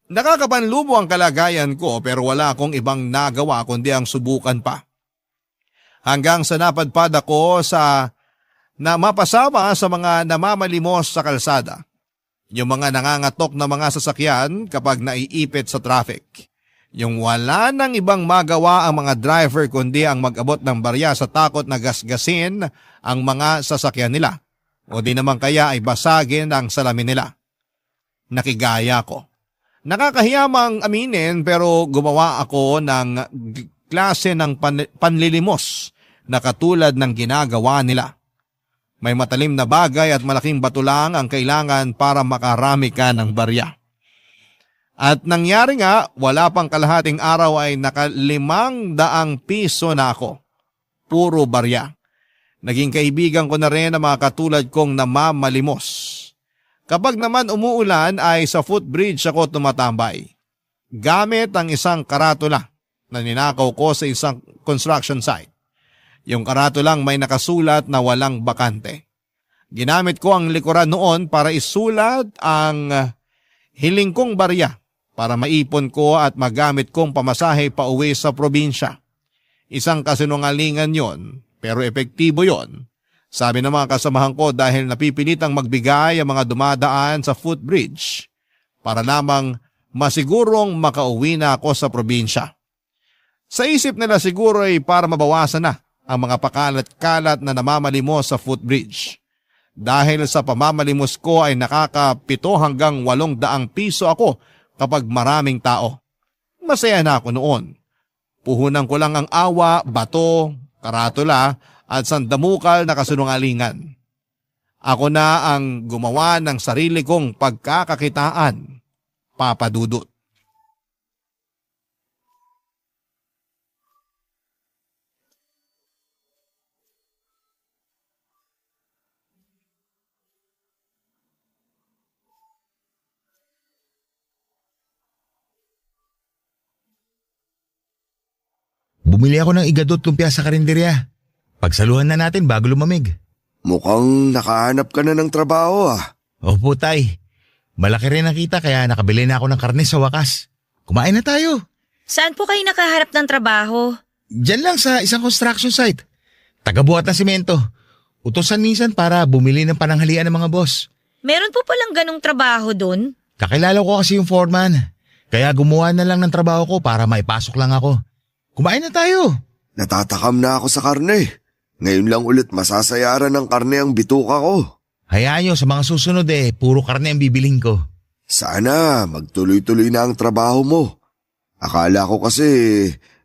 Speaker 3: Nakakapanlubo ang kalagayan ko pero wala akong ibang nagawa kundi ang subukan pa. Hanggang sa napadpad ako na mapasama sa mga namamalimos sa kalsada. Yung mga nangangatok na mga sasakyan kapag naiipit sa traffic. Yung wala nang ibang magawa ang mga driver kundi ang mag-abot ng barya sa takot na gasgasin ang mga sasakyan nila. O di naman kaya ay basagin ang salamin nila. Nakigaya ko. Nakakahiyamang aminin pero gumawa ako ng klase ng panlilimos na katulad ng ginagawa nila. May matalim na bagay at malaking bato lang ang kailangan para makarami ka ng barya. At nangyari nga, wala pang kalahating araw ay naka 500 piso na ako. Puro barya. Naging kaibigan ko na rin ang mga katulad kong namamalimos. Kapag naman umuulan ay sa footbridge ako tumatambay. Gamit ang isang karatula na ninakaw ko sa isang construction site. Yung karatulang may nakasulat na walang bakante. Ginamit ko ang likuran noon para isulat ang hiling kong barya para maipon ko at magamit kong pamasahe pa uwi sa probinsya. Isang kasinungalingan yon, pero epektibo yon. Sabi ng mga kasamahan ko dahil napipilitang magbigay ang mga dumadaan sa footbridge para lamang masigurong makauwi na ako sa probinsya. Sa isip nila siguro ay para mabawasan na ang mga pakalat-kalat na namamalimos sa footbridge. Dahil sa pamamalimos ko ay nakaka 7 hanggang 800 piso ako kapag maraming tao. Masaya na ako noon. Puhunan ko lang ang awa, bato, karatula at sandamukal na kasinungalingan. Ako na ang gumawa ng sarili kong pagkakakitaan, Papa Dudut.
Speaker 4: Bumili ako ng igadot lumpia sa karinderya. Pagsaluhan na natin bago lumamig.
Speaker 5: Mukhang nakahanap ka na ng trabaho ah.
Speaker 4: Opo, tay. Malaki rin ang kita kaya nakabili na ako ng karne sa wakas. Kumain na tayo.
Speaker 6: Saan po kayo nakaharap ng trabaho?
Speaker 4: Diyan lang sa isang construction site. Tagabuhat ng simento. Utosan minsan para bumili ng pananghalian ng mga boss.
Speaker 6: Meron po palang ganong trabaho dun?
Speaker 4: Kakilala ko kasi yung foreman. Kaya gumawa na lang ng trabaho ko para maipasok lang ako. Kumain na tayo.
Speaker 5: Natatakam na ako sa karne. Ngayon lang ulit masasayaran ng karne ang bituka ko.
Speaker 4: Hayaan nyo, sa mga susunod puro karne ang bibiling ko.
Speaker 5: Sana magtuloy-tuloy na ang trabaho mo. Akala ko kasi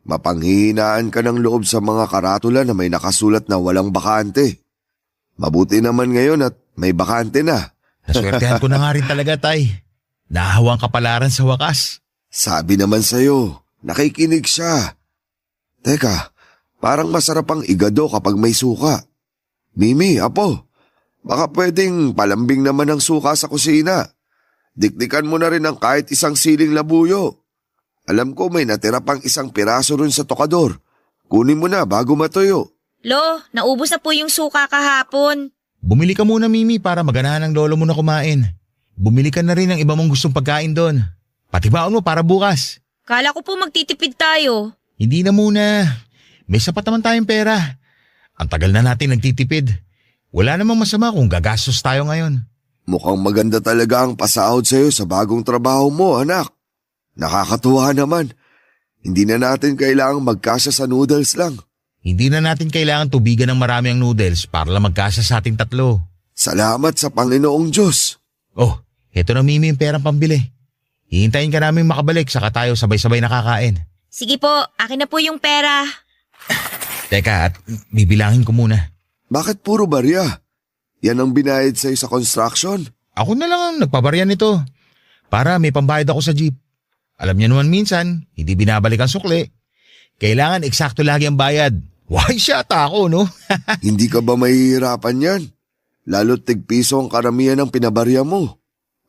Speaker 5: mapanghihinaan ka ng loob sa mga karatula na may nakasulat na walang bakante. Mabuti naman ngayon at may bakante na.
Speaker 4: Naswertehan ko na nga rin talaga, tay. Nahawang kapalaran sa wakas.
Speaker 5: Sabi naman sa'yo, nakikinig siya. Teka, parang masarap ang igado kapag may suka. Mimi, apo, baka pwedeng palambing naman ang suka sa kusina. Dikdikan mo na rin ang kahit isang siling labuyo. Alam ko may natira pang isang piraso rin sa tokador. Kunin mo na bago matuyo.
Speaker 6: Lo, naubos na po yung suka kahapon.
Speaker 4: Bumili ka muna, Mimi, para maganahan ng lolo mo na kumain. Bumili ka na rin ng iba mong gustong pagkain doon. Pati baon mo para bukas.
Speaker 6: Kala ko po magtitipid tayo.
Speaker 4: Hindi na muna. May sapat naman tayong pera. Ang tagal na natin nagtitipid. Wala namang masama kung gagastos tayo ngayon.
Speaker 5: Mukhang maganda talaga ang pasahod sa'yo sa bagong trabaho mo, anak. Nakakatuwa naman. Hindi na natin kailangang magkasya sa noodles lang.
Speaker 4: Hindi na natin kailangan tubigan ng marami ang noodles para lang magkasya sa ating tatlo.
Speaker 5: Salamat sa Panginoong Diyos.
Speaker 4: Oh, eto na, Mimi, yung perang pambili. Hihintayin ka namin makabalik saka tayo sabay-sabay nakakain.
Speaker 6: Sige po, akin na po yung pera.
Speaker 4: Teka, at bibilangin ko muna.
Speaker 5: Bakit puro barya? Yan ang binayad sa'yo sa construction?
Speaker 4: Ako na lang ang nagpabaryan nito. Para may pambayad ako sa jeep. Alam niyo naman minsan, hindi binabalik ang sukli. Kailangan eksakto lagi ang bayad. Why shot ako, no?
Speaker 5: Hindi ka ba mahihirapan yan? Lalo't tig-piso ang karamihan ng pinabarya mo.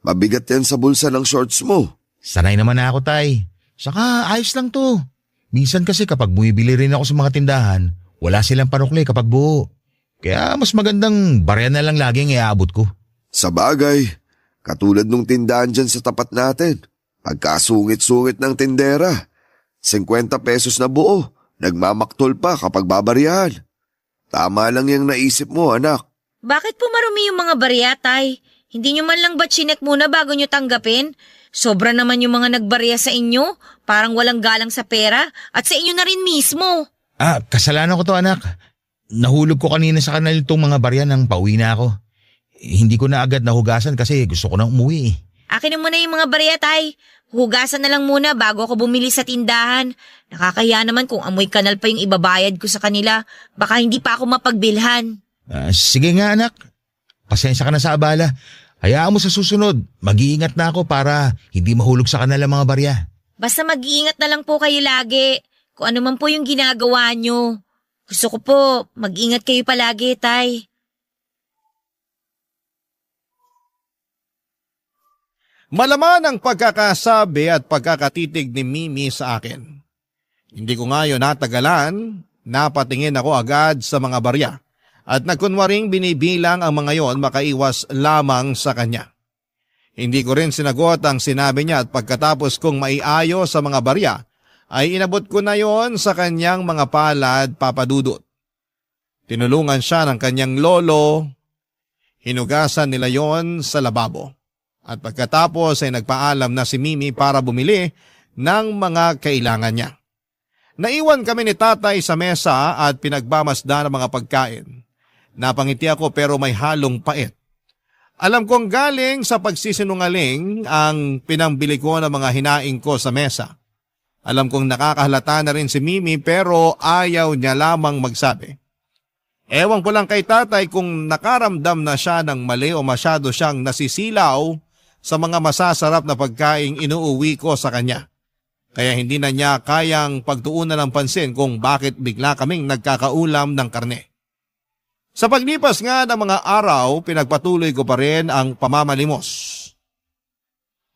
Speaker 5: Mabigat yan sa bulsa ng shorts mo.
Speaker 4: Sanay naman na ako, tay. Saka ayos lang to. Minsan kasi kapag bumibili rin ako sa mga tindahan, wala silang panukli kapag buo. Kaya mas magandang barya na lang lagi ang iaabot ko.
Speaker 5: Sa bagay, katulad nung tindahan dyan sa tapat natin. Pagkasungit-sungit ng tindera. 50 pesos na buo, nagmamaktol pa kapag babaryahan. Tama lang yung naisip mo, anak.
Speaker 6: Bakit po marumi yung mga barya, tay? Hindi nyo man lang ba chinek muna bago nyo tanggapin? Sobra naman yung mga nagbarya sa inyo. Parang walang galang sa pera at sa inyo na rin mismo.
Speaker 4: Kasalanan ko to, anak. Nahulog ko kanina sa kanal itong mga barya nang pauwi na ako. Hindi ko na agad nahugasan kasi gusto ko nang umuwi.
Speaker 6: Akin na muna yung mga barya, tay. Hugasan na lang muna bago ako bumili sa tindahan. Nakakaya naman kung amoy kanal pa yung ibabayad ko sa kanila. Baka hindi pa ako mapagbilhan.
Speaker 4: Sige nga, anak. Pasensya ka na sa abala. Hayaan mo sa susunod, mag-iingat na ako para hindi mahulog sa kanila mga barya.
Speaker 6: Basta mag-iingat na lang po kayo lagi. Kung ano man po yung ginagawa nyo. Gusto ko po, mag-ingat kayo palagi, Tay.
Speaker 3: Malaman ang pagkakasabi at pagkakatitig ni Mimi sa akin. Hindi ko nga yun natagalan, napatingin ako agad sa mga barya at nagkunwaring binibilang ang mga yon makaiwas lamang sa kanya. Hindi ko rin sinagot ang sinabi niya at pagkatapos kong maiayo sa mga barya ay inabot ko na yon sa kanyang mga palad, Papa Dudut. Tinulungan siya ng kanyang lolo, hinugasan nila yon sa lababo. At pagkatapos ay nagpaalam na si Mimi para bumili ng mga kailangan niya. Naiwan kami ni tatay sa mesa at pinagmamasdan ng mga pagkain. Napangiti ako pero may halong pait. Alam kong galing sa pagsisinungaling ang pinambili ko ng mga hinaing ko sa mesa. Alam kong nakakahalata na rin si Mimi pero ayaw niya lamang magsabi. Ewan ko lang kay tatay kung nakaramdam na siya ng mali o masyado siyang nasisilaw sa mga masasarap na pagkaing inuuwi ko sa kanya. Kaya hindi na niya kayang pagtuunan ng pansin kung bakit bigla kaming nagkakaulam ng karne. Sa paglipas nga ng mga araw, pinagpatuloy ko pa rin ang pamamalimos.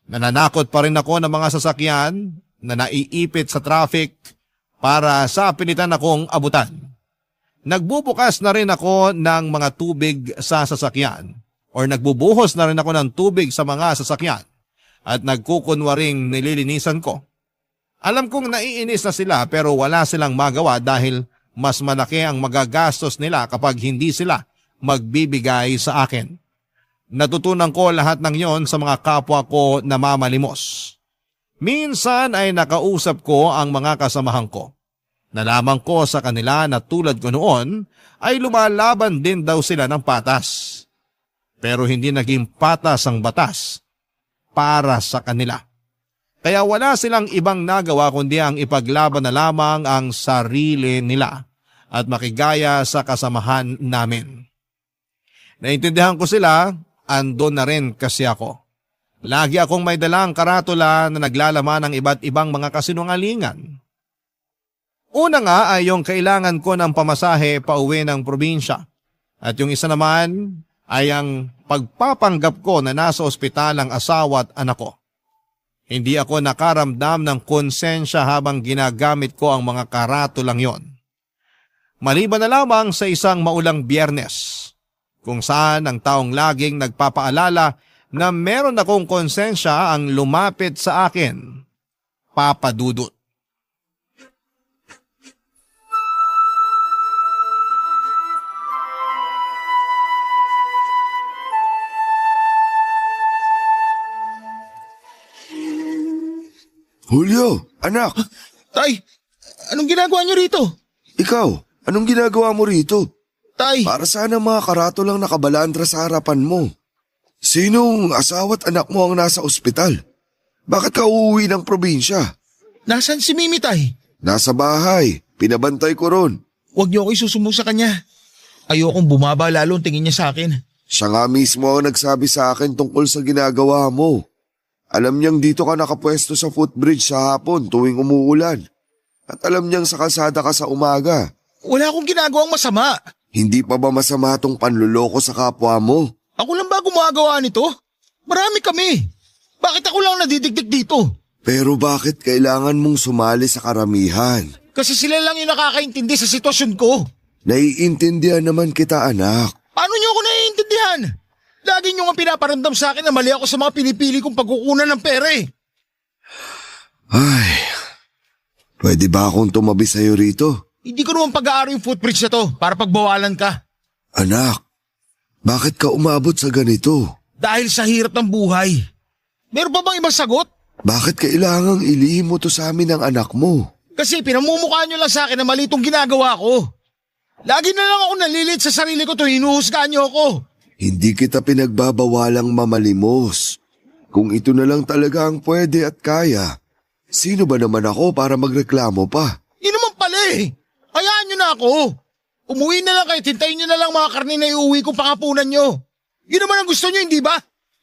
Speaker 3: Nananakot pa rin ako ng mga sasakyan na naiipit sa traffic para sa pilitan akong abutan. Nagbubukas na rin ako ng mga tubig sa sasakyan or nagbubuhos na rin ako ng tubig sa mga sasakyan at nagkukunwaring nililinisan ko. Alam kong naiinis na sila pero wala silang magawa dahil mas malaki ang magagastos nila kapag hindi sila magbibigay sa akin. Natutunan ko lahat ng yon sa mga kapwa ko na mamalimos. Minsan ay nakausap ko ang mga kasamahan ko. Nalaman ko sa kanila na tulad ko noon ay lumalaban din daw sila ng patas. Pero hindi naging patas ang batas para sa kanila. Kaya wala silang ibang nagawa kundi ang ipaglaban na lamang ang sarili nila at makigaya sa kasamahan namin. Naintindihan ko sila, andon na rin kasi ako. Lagi akong may dalang karatula na naglalaman ng iba't ibang mga kasinungalingan. Una nga ay yung kailangan ko ng pamasahe pauwi ng probinsya. At yung isa naman ay ang pagpapanggap ko na nasa ospital ang asawa at anak ko. Hindi ako nakaramdam ng konsensya habang ginagamit ko ang mga karatulang yon. Maliban na lamang sa isang maulang Biyernes, kung saan ang taong laging nagpapaalala na meron akong konsensya ang lumapit sa akin, Papa Dudut.
Speaker 5: Julio, anak,
Speaker 4: Tay, anong ginagawa niyo rito?
Speaker 5: ikaw, anong ginagawa mo rito?
Speaker 4: Tay,
Speaker 5: Para saan ang mga karatulang nakabalandra sa harapan mo? Sinong asawa at anak mo ang nasa ospital? Bakit ka uuwi ng probinsya?
Speaker 4: nasan si Mimi, Tay?
Speaker 5: Nasa bahay, pinabantay ko ron.
Speaker 4: Huwag niyo ako isusumbong sa kanya. Ayokong bumaba lalo ang tingin niya sa akin.
Speaker 5: Siya nga mismo ang nagsabi sa akin tungkol sa ginagawa mo. Alam niyang dito ka nakapwesto sa footbridge sa hapon tuwing umuulan. At alam niyang sa kalsada ka sa umaga.
Speaker 4: Wala akong ginagawang masama.
Speaker 5: Hindi pa ba masama tong panluloko sa kapwa mo?
Speaker 4: Ako lang ba gumagawa nito? Marami kami. Bakit ako lang nadidigdig dito?
Speaker 5: Pero bakit kailangan mong sumali sa karamihan?
Speaker 4: Kasi sila lang yung nakakaintindi sa sitwasyon ko.
Speaker 5: Naiintindihan naman kita, anak.
Speaker 4: Paano niyo ako naiintindihan? Lagi niyo nga pinaparamdam sa akin na mali ako sa mga pinipili kong pagkukunan ng pera eh.
Speaker 5: Ay, pwede ba akong tumabi sa'yo rito?
Speaker 4: Hindi ko naman pag-aari yung footbridge na to para pagbawalan ka.
Speaker 5: Anak, bakit ka umabot sa ganito?
Speaker 4: Dahil sa hirap ng buhay. Meron pa bang ibang sagot?
Speaker 5: Bakit kailangang ilihim mo to sa amin ng anak mo?
Speaker 4: Kasi pinamumukhaan niyo lang sa akin na mali itong ginagawa ko. Lagi na lang ako nalilit sa sarili ko tuwing hinuhusgahan niyo ako.
Speaker 5: Hindi kita pinagbabawalang mamalimos. Kung ito na lang talaga ang pwede at kaya, sino ba naman ako para magreklamo pa?
Speaker 4: Yun naman pala eh. Hayaan niyo na ako. Umuwi na lang kayo, tintayin niyo na lang mga karne na iuwi kong pangapunan niyo. Yun naman ang gusto niyo, hindi ba?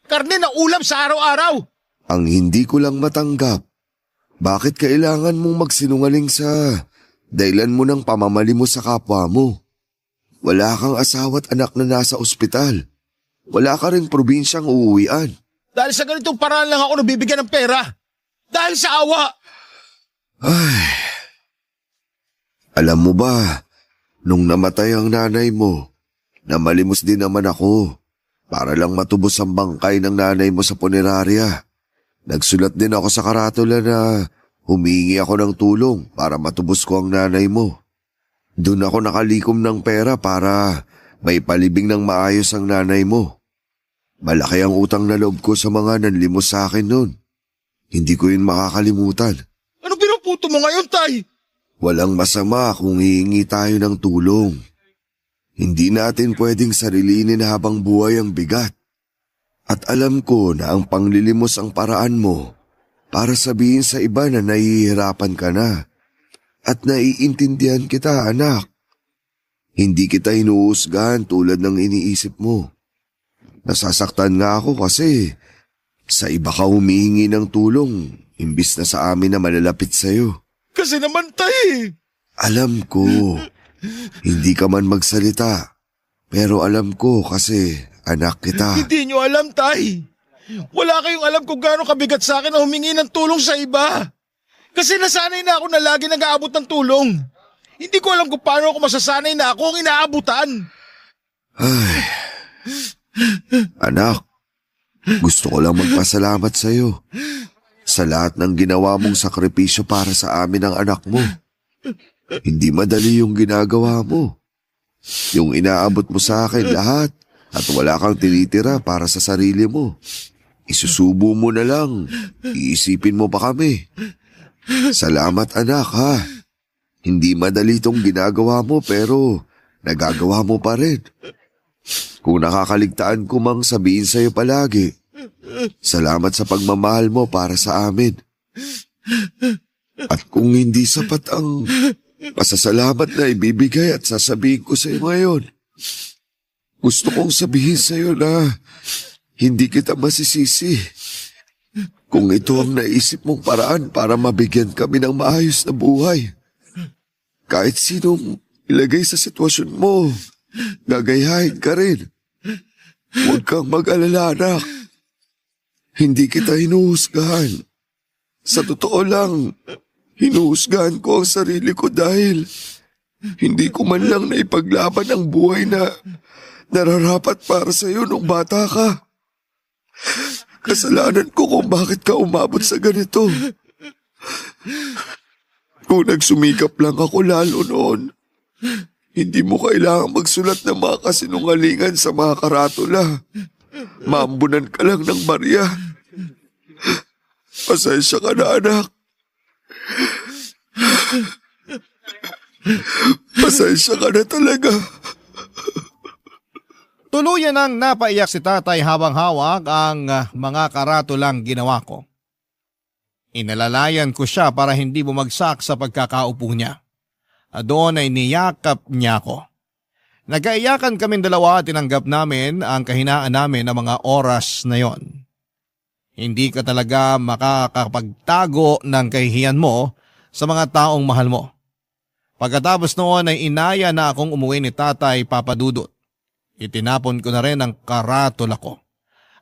Speaker 7: Karne na ulam sa araw-araw.
Speaker 5: Ang hindi ko lang matanggap, bakit kailangan mong magsinungaling sa dahilan mo ng pamamalimos sa kapwa mo? Wala kang asawa at anak na nasa ospital. Wala ka rin probinsyang uuwian.
Speaker 7: Dahil sa ganitong paraan lang ako nabibigyan ng pera. Dahil sa awa.
Speaker 5: Ay, alam mo ba, nung namatay ang nanay mo, namalimos din naman ako para lang matubos ang bangkay ng nanay mo sa punerarya. Nagsulat din ako sa karatula na humingi ako ng tulong para matubos ko ang nanay mo. Doon ako nakalikom ng pera para may palibing ng maayos ang nanay mo. Malaki ang utang na loob ko sa mga nanlimos sa akin noon. Hindi ko yun makakalimutan.
Speaker 7: Ano pinuputo mo ngayon, Tay?
Speaker 5: Walang masama kung hihingi tayo ng tulong. Hindi natin pwedeng sarilinin habang buhay ang bigat. At alam ko na ang panglilimos ang paraan mo para sabihin sa iba na nahihirapan ka na. At naiintindihan kita, anak. Hindi kita hinuhusgahan tulad ng iniisip mo. Nasasaktan nga ako kasi sa iba ka humihingi ng tulong imbis na sa amin na malalapit sa'yo.
Speaker 7: Kasi naman, Tay.
Speaker 5: Alam ko, hindi ka man magsalita. Pero alam ko kasi anak kita.
Speaker 7: Hindi nyo alam, Tay. Wala kayong alam kung gaano kabigat sa akin na humingi ng tulong sa iba. Kasi nasanay na ako na lagi nag-aabot ng tulong. Hindi ko alam kung paano ako masasanay na ako ang inaabutan.
Speaker 5: Ay, anak, gusto ko lang magpasalamat sa iyo sa lahat ng ginawa mong sakripisyo para sa amin ng anak mo. Hindi madali yung ginagawa mo. Yung inaabot mo sa akin lahat at wala kang tinitira para sa sarili mo. Isusubo mo na lang, iisipin mo pa kami. Salamat anak ha. Hindi madali tong ginagawa mo pero nagagawa mo pa rin. Kung nakakaligtaan ko mang sabihin sa'yo palagi, salamat sa pagmamahal mo para sa amin. At kung hindi sapat ang pasasalamat na ibibigay at sasabihin ko sa'yo ngayon, gusto kong sabihin sa'yo na hindi kita masisisi. Kung ito ang naisip mong paraan para mabigyan kami ng maayos na buhay. Kahit sinong ilagay sa sitwasyon mo, gagayahin ka rin. Huwag kang mag-alala, anak. Hindi kita hinuhusgahan. Sa totoo lang, hinuhusgahan ko ang sarili ko dahil hindi ko man lang naipaglaban ang buhay na nararapat para sa iyo nung bata ka. Kasalanan ko kung bakit ka umabot sa ganito. Kung nagsumikap lang ako lalo noon, hindi mo kailangang magsulat ng mga kasinungalingan sa mga karatula. Maambunan ka lang ng barya. Pasensya ka na, anak. Pasensya ka na talaga.
Speaker 3: Tuluyan ang napaiyak si tatay habang hawak ang mga karatulang ginawa ko. Inalalayan ko siya para hindi bumagsak sa pagkakaupo niya. Doon ay niyakap niya ako. Nagkaiyakan kaming dalawa at tinanggap namin ang kahinaan namin ng mga oras na yon. Hindi ka talaga makakapagtago ng kahihiyan mo sa mga taong mahal mo. Pagkatapos noon ay inaya na akong umuwi ni Tatay Papadudot. Itinapon ko na rin ang karatula ko.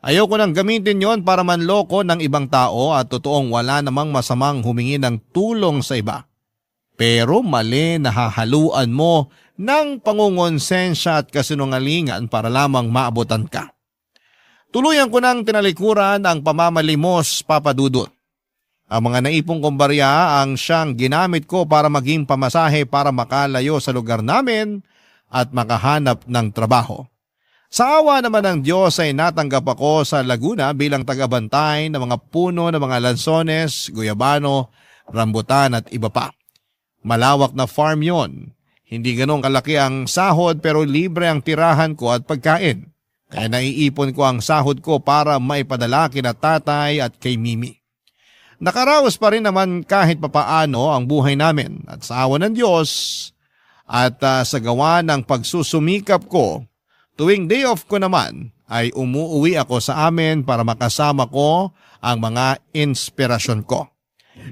Speaker 3: Ayoko nang gamitin yon para manloko ng ibang tao at totoong wala namang masamang humingi ng tulong sa iba. Pero mali na hahaluan mo ng pangungonsensya at kasinungalingan para lamang maabutan ka. Tuluyan ko nang tinalikuran ang pamamalimos, Papadudot. Ang mga naipong kong barya ang siyang ginamit ko para maging pamasahe para makalayo sa lugar namin at makahanap ng trabaho. Sa awa naman ng Diyos ay natanggap ako sa Laguna bilang tagabantay ng mga puno ng mga lansones, guyabano, rambutan at iba pa. Malawak na farm yon. Hindi ganong kalaki ang sahod pero libre ang tirahan ko at pagkain. Kaya naiipon ko ang sahod ko para maipadala kina tatay at kay Mimi. Nakaraos pa rin naman kahit papaano ang buhay namin at sa awa ng Diyos at sa gawa ng pagsusumikap ko, tuwing day off ko naman ay umuwi ako sa amin para makasama ko ang mga inspirasyon ko.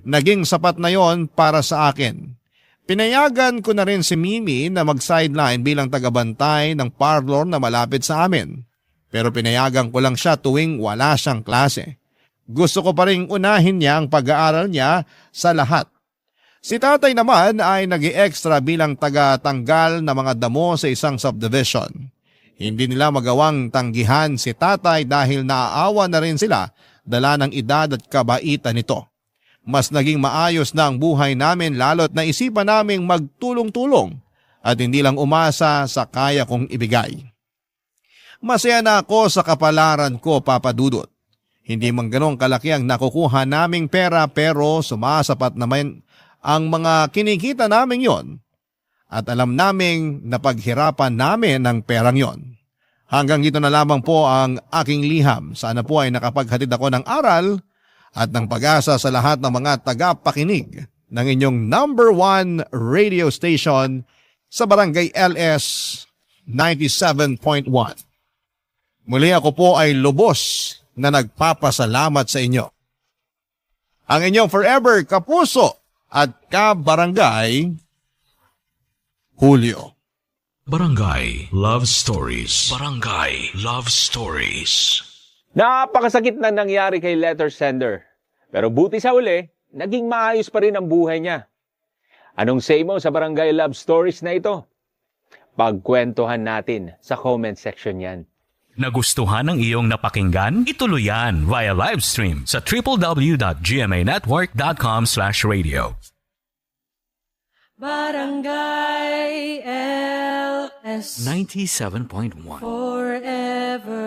Speaker 3: Naging sapat na yon para sa akin. Pinayagan ko na rin si Mimi na mag-sideline bilang tagabantay ng parlor na malapit sa amin. Pero pinayagan ko lang siya tuwing wala siyang klase. Gusto ko pa rin unahin niya ang pag-aaral niya sa lahat. Si tatay naman ay nag-i-extra bilang taga-tanggal na mga damo sa isang subdivision. Hindi nila magawang tanggihan si tatay dahil naaawa na rin sila dala ng edad at kabaitan nito. Mas naging maayos na ang buhay namin lalo't naisipan naming magtulong-tulong at hindi lang umasa sa kaya kong ibigay. Masaya na ako sa kapalaran ko, Papa Dudut. Hindi man ganong kalaki ang nakukuha naming pera pero sumasapat naman ang mga kinikita naming yon at alam naming napaghirapan namin ang perang yon. Hanggang dito na lamang po ang aking liham. Sana po ay nakapaghatid ako ng aral at ng pag-asa sa lahat ng mga tagapakinig ng inyong number 1 radio station sa Barangay LS 97.1. Muli ako po ay lubos na nagpapasalamat sa inyo. Ang inyong forever kapuso at kabarangay, Julio.
Speaker 1: Barangay Love Stories. Barangay Love Stories.
Speaker 8: Napakasakit na nangyari kay letter sender. Pero buti sa uli, naging maayos pa rin ang buhay niya. Anong say mo sa Barangay Love Stories na ito? Pagkwentuhan natin sa comment section yan.
Speaker 9: Nagustuhan ng iyong napakinggan? Ituloy yan via live stream sa www.gmanetwork.com/radio.
Speaker 2: Barangay LS
Speaker 9: 97.1
Speaker 2: forever.